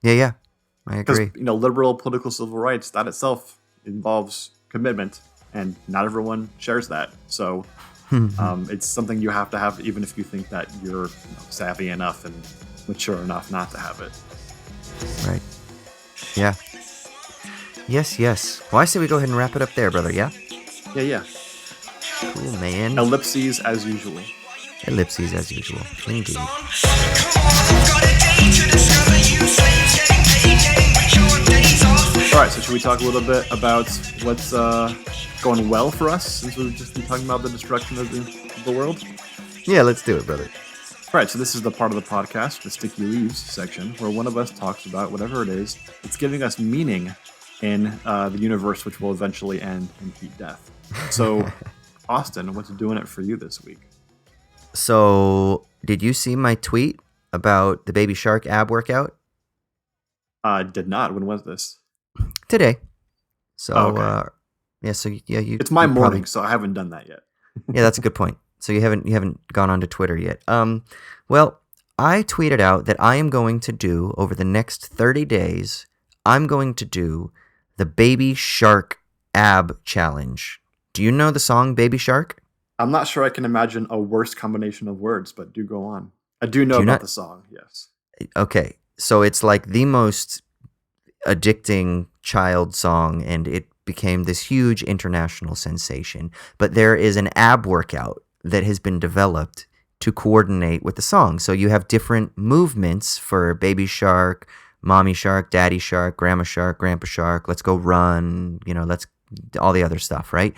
I Because agree. liberal political civil rights, that itself involves commitment, and not everyone shares that. So it's something you have to have, even if you think that you're savvy enough and mature enough not to have it. Right. Yeah. Yes. Well, I say we go ahead and wrap it up there, brother. Yeah. Yeah. Cool, man. Ellipses as usual. Ellipses as usual. Indeed. Come on, I've got a day to discover you. Slaves getting paid, getting richer on days off. All right, so should we talk a little bit about what's going well for us, since we've just been talking about the destruction of the world? Yeah, let's do it, brother. All right, so this is the part of the podcast, the Sticky Leaves section, where one of us talks about whatever it is that's giving us meaning in the universe, which will eventually end in heat death. So, Austin, what's doing it for you this week? So, did you see my tweet about the Baby Shark ab workout? Did not. When was this? Today. So, Okay. you. It's my you morning, probably- so I haven't done that yet. Yeah, that's a good point. So you haven't gone onto Twitter yet. Well, I tweeted out that I am going to do over the next 30 days. I'm going to do the Baby Shark ab challenge. Do you know the song Baby Shark? I'm not sure I can imagine a worse combination of words, but do go on. I do know Do you about not- the song, yes. Okay, so it's like the most addicting child song, and it became this huge international sensation. But there is an ab workout that has been developed to coordinate with the song. So you have different movements for Baby Shark, Mommy Shark, Daddy Shark, Grandma Shark, Grandpa Shark, let's go run, let's all the other stuff, right?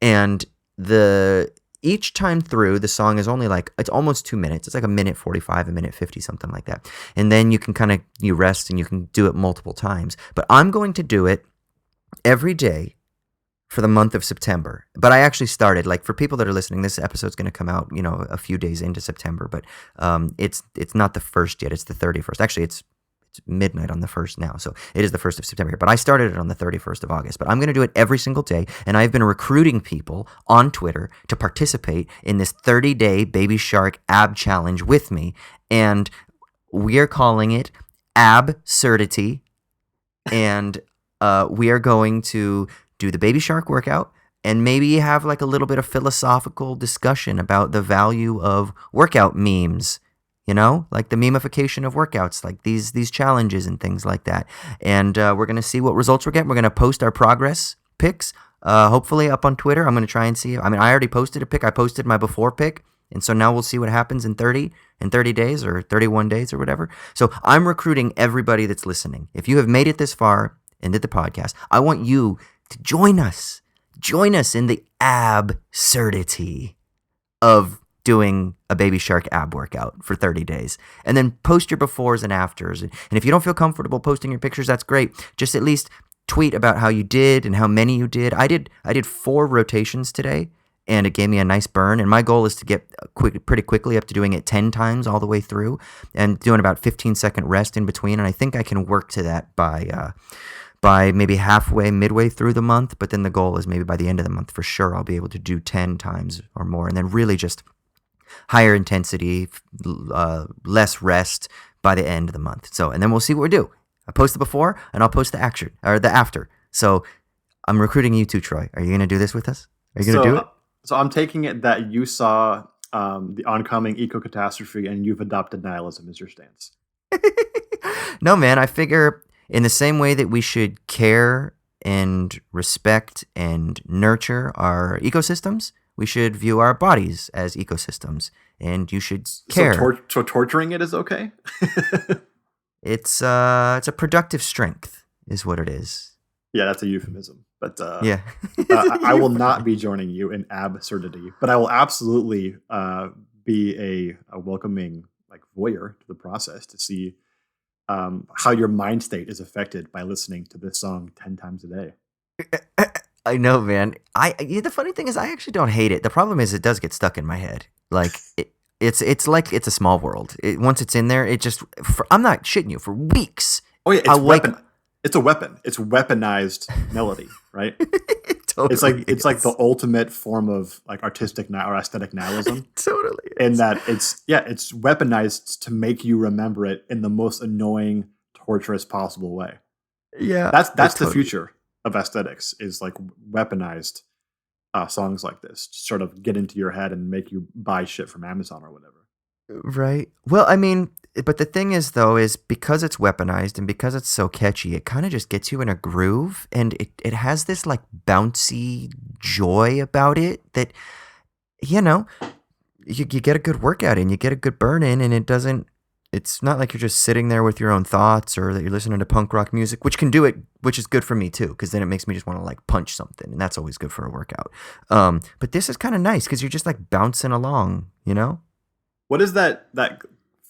And each time through, the song is only it's almost 2 minutes. It's like a minute 45, a minute 50, something like that. And then you can you rest and you can do it multiple times. But I'm going to do it every day for the month of September. But I actually started, for people that are listening, this episode's going to come out, a few days into September, but it's not the 1st yet. It's the 31st. Actually, it's midnight on the 1st now, so it is the 1st of September. But I started it on the 31st of August. But I'm going to do it every single day, and I've been recruiting people on Twitter to participate in this 30-day Baby Shark ab challenge with me, and we are calling it Absurdity, and we are going to do the Baby Shark workout and maybe have a little bit of philosophical discussion about the value of workout memes. Like the memification of workouts, like these challenges and things like that. And we're going to see what results we're getting. We're going to post our progress pics, hopefully up on Twitter. I'm going to try and see. I already posted a pic. I posted my before pic. And so now we'll see what happens in 30 days or 31 days or whatever. So I'm recruiting everybody that's listening. If you have made it this far into the podcast, I want you to join us. Join us in the absurdity of doing a Baby Shark ab workout for 30 days. And then post your befores and afters. And if you don't feel comfortable posting your pictures, that's great. Just at least tweet about how you did and how many you did. I did 4 rotations today, and it gave me a nice burn. And my goal is to get pretty quickly up to doing it 10 times all the way through and doing about 15-second rest in between. And I think I can work to that by maybe midway through the month. But then the goal is maybe by the end of the month, for sure, I'll be able to do 10 times or more. And then really just higher intensity, less rest by the end of the month. So, and then we'll see what we do. I post the before and I'll post the after. So I'm recruiting you too, Troy. Are you going to do this with us? Are you going to do it? So I'm taking it that you saw the oncoming eco-catastrophe and you've adopted nihilism as your stance. No, man. I figure in the same way that we should care and respect and nurture our ecosystems, we should view our bodies as ecosystems, and you should care. So torturing it is okay? It's a productive strength is what it is. Yeah, that's a euphemism. But yeah. I will not be joining you in absurdity, but I will absolutely be a welcoming voyeur to the process to see how your mind state is affected by listening to this song 10 times a day. I know, man. The funny thing is I actually don't hate it. The problem is it does get stuck in my head. It's like It's a Small World. Once it's in there, I'm not shitting you, for weeks. Oh yeah, it's a weapon. It's weaponized melody, right? Totally it's like the ultimate form of artistic or aesthetic nihilism. Totally. In that it's weaponized to make you remember it in the most annoying, torturous possible way. Yeah. That's the future of aesthetics, is weaponized songs like this to sort of get into your head and make you buy shit from Amazon or whatever. Right. Well, I mean, but the thing is, though, is because it's weaponized and because it's so catchy, it kind of just gets you in a groove, and it has this bouncy joy about it that, you get a good workout in, you get a good burn in, and it's not like you're just sitting there with your own thoughts or that you're listening to punk rock music, which can do it, which is good for me too, because then it makes me just want to punch something, and that's always good for a workout. But this is kind of nice because you're just bouncing along, What is that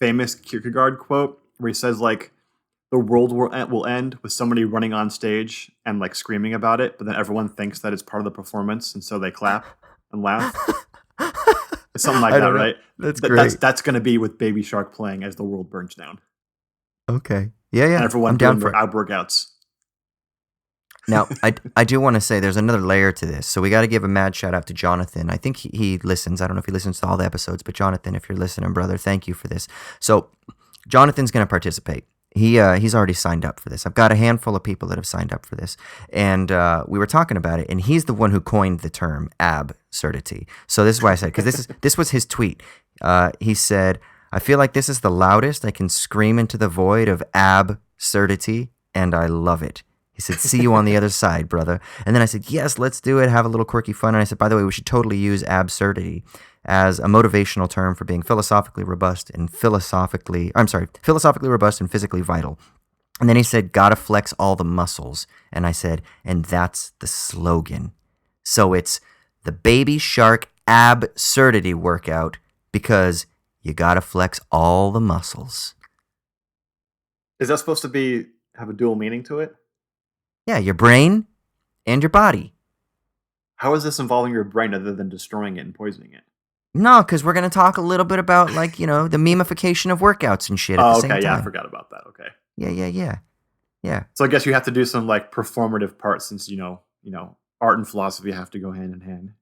famous Kierkegaard quote where he says the world will end with somebody running on stage and screaming about it, but then everyone thinks that it's part of the performance, and so they clap and laugh? It's something like that, right? That's great. That's going to be with Baby Shark playing as the world burns down. Okay. Yeah. And everyone doing their ab workouts. Now, I do want to say there's another layer to this. So we got to give a mad shout out to Jonathan. I think he listens. I don't know if he listens to all the episodes, but Jonathan, if you're listening, brother, thank you for this. So Jonathan's going to participate. He's already signed up for this. I've got a handful of people that have signed up for this, and we were talking about it, and he's the one who coined the term absurdity. So this is why I said, because this was his tweet. He said, "I feel like this is the loudest I can scream into the void of absurdity, and I love it." He said, "See you on the other side, brother." And then I said, "Yes, let's do it. Have a little quirky fun." And I said, "By the way, we should totally use absurdity as a motivational term for being philosophically robust and physically vital." And then he said, "Gotta flex all the muscles." And I said, "And that's the slogan." So it's the Baby Shark absurdity workout because you gotta flex all the muscles. Is that supposed to have a dual meaning to it? Yeah, your brain and your body. How is this involving your brain other than destroying it and poisoning it? No, because we're going to talk a little bit about, the memification of workouts and shit at the same time. Yeah, I forgot about that. Okay. Yeah. So I guess you have to do some, performative parts since, art and philosophy have to go hand in hand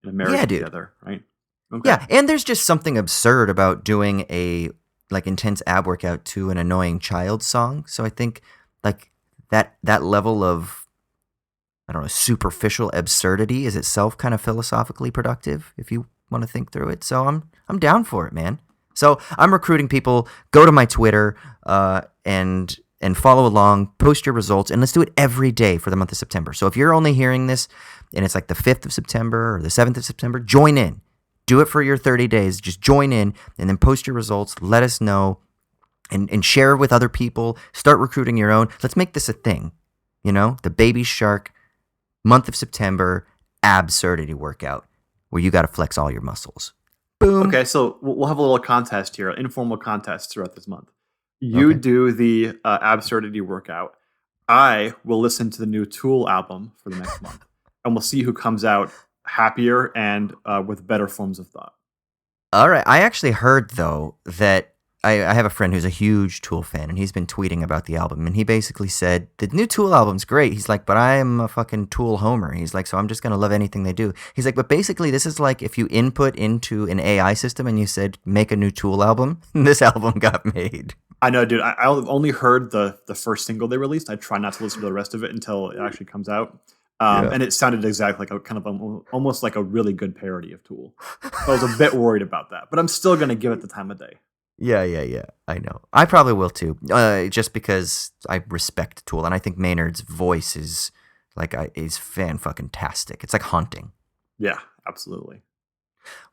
in a marriage together, right? Okay. Yeah, and there's just something absurd about doing a, intense ab workout to an annoying child song. So I think, that level of, I don't know, superficial absurdity is itself kind of philosophically productive if you want to think through it. So I'm down for it, man. So I'm recruiting people. Go to my Twitter and follow along, post your results, and let's do it every day for the month of September. So if you're only hearing this and it's the 5th of September or the 7th of September, join in. Do it for your 30 days. Just join in and then post your results. Let us know. And share with other people. Start recruiting your own. Let's make this a thing. The Baby Shark month of September absurdity workout where you got to flex all your muscles. Boom. Okay, so we'll have a little contest here, an informal contest throughout this month. You do the absurdity workout. I will listen to the new Tool album for the next month, and we'll see who comes out happier and with better forms of thought. All right. I actually heard, though, that I have a friend who's a huge Tool fan, and he's been tweeting about the album, and he basically said, the new Tool album's great. He's like, but I am a fucking Tool homer. He's like, so I'm just going to love anything they do. He's like, but basically this is like if you input into an AI system and you said, make a new Tool album, this album got made. I know, dude. I only heard the first single they released. I try not to listen to the rest of it until it actually comes out. And it sounded exactly like a kind of almost like a really good parody of Tool. So I was a bit worried about that, but I'm still going to give it the time of day. Yeah. I know. I probably will too, just because I respect Tool, and I think Maynard's voice is fan-fucking-tastic. It's like haunting. Yeah, absolutely.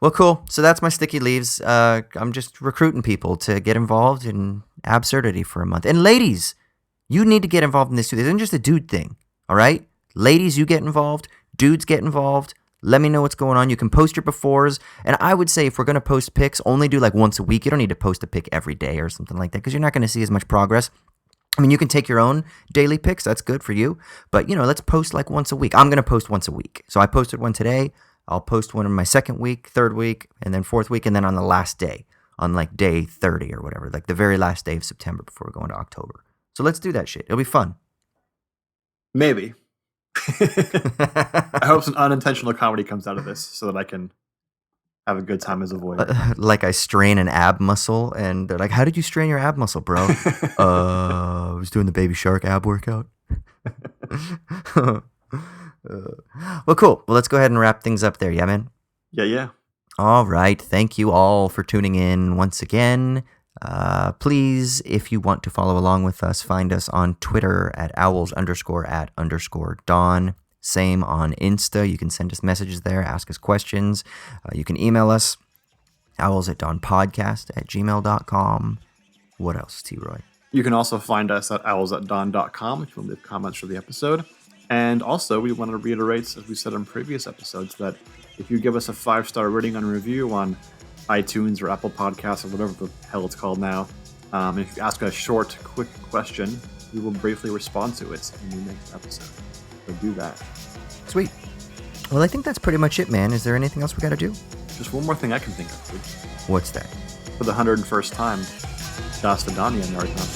Well, cool. So that's my sticky leaves. I'm just recruiting people to get involved in absurdity for a month. And ladies, you need to get involved in this too. This isn't just a dude thing, all right? Ladies, you get involved. Dudes, get involved. Let me know what's going on. You can post your befores. And I would say if we're going to post pics, only do like once a week. You don't need to post a pic every day or something like that because you're not going to see as much progress. I mean, you can take your own daily pics. That's good for you. But, let's post like once a week. I'm going to post once a week. So I posted one today. I'll post one in my second week, third week, and then fourth week, and then on the last day, on like day 30 or whatever, like the very last day of September before we go into October. So let's do that shit. It'll be fun. Maybe. I hope some unintentional comedy comes out of this so that I can have a good time as a voyeur. Like I strain an ab muscle, and they're like, how did you strain your ab muscle, bro? I was doing the baby shark ab workout. Well, cool. Well, let's go ahead and wrap things up there. Yeah, man? Yeah. All right. Thank you all for tuning in once again. Please, if you want to follow along with us, find us on Twitter at owls_at_dawn. Same on Insta. You can send us messages there, ask us questions. You can email us, owlsatdawnpodcast@gmail.com. What else, T-Roy? You can also find us at owlsatdawn.com if you want to leave comments for the episode. And also, we want to reiterate, as we said in previous episodes, that if you give us a 5-star rating and review on iTunes or Apple Podcasts or whatever the hell it's called now, if you ask a short, quick question, we will briefly respond to it in the next episode. So do that. Sweet. Well, I think that's pretty much it, man. Is there anything else we got to do? Just one more thing I can think of, dude. What's that? For the 101st time, Das Vidania, Americano.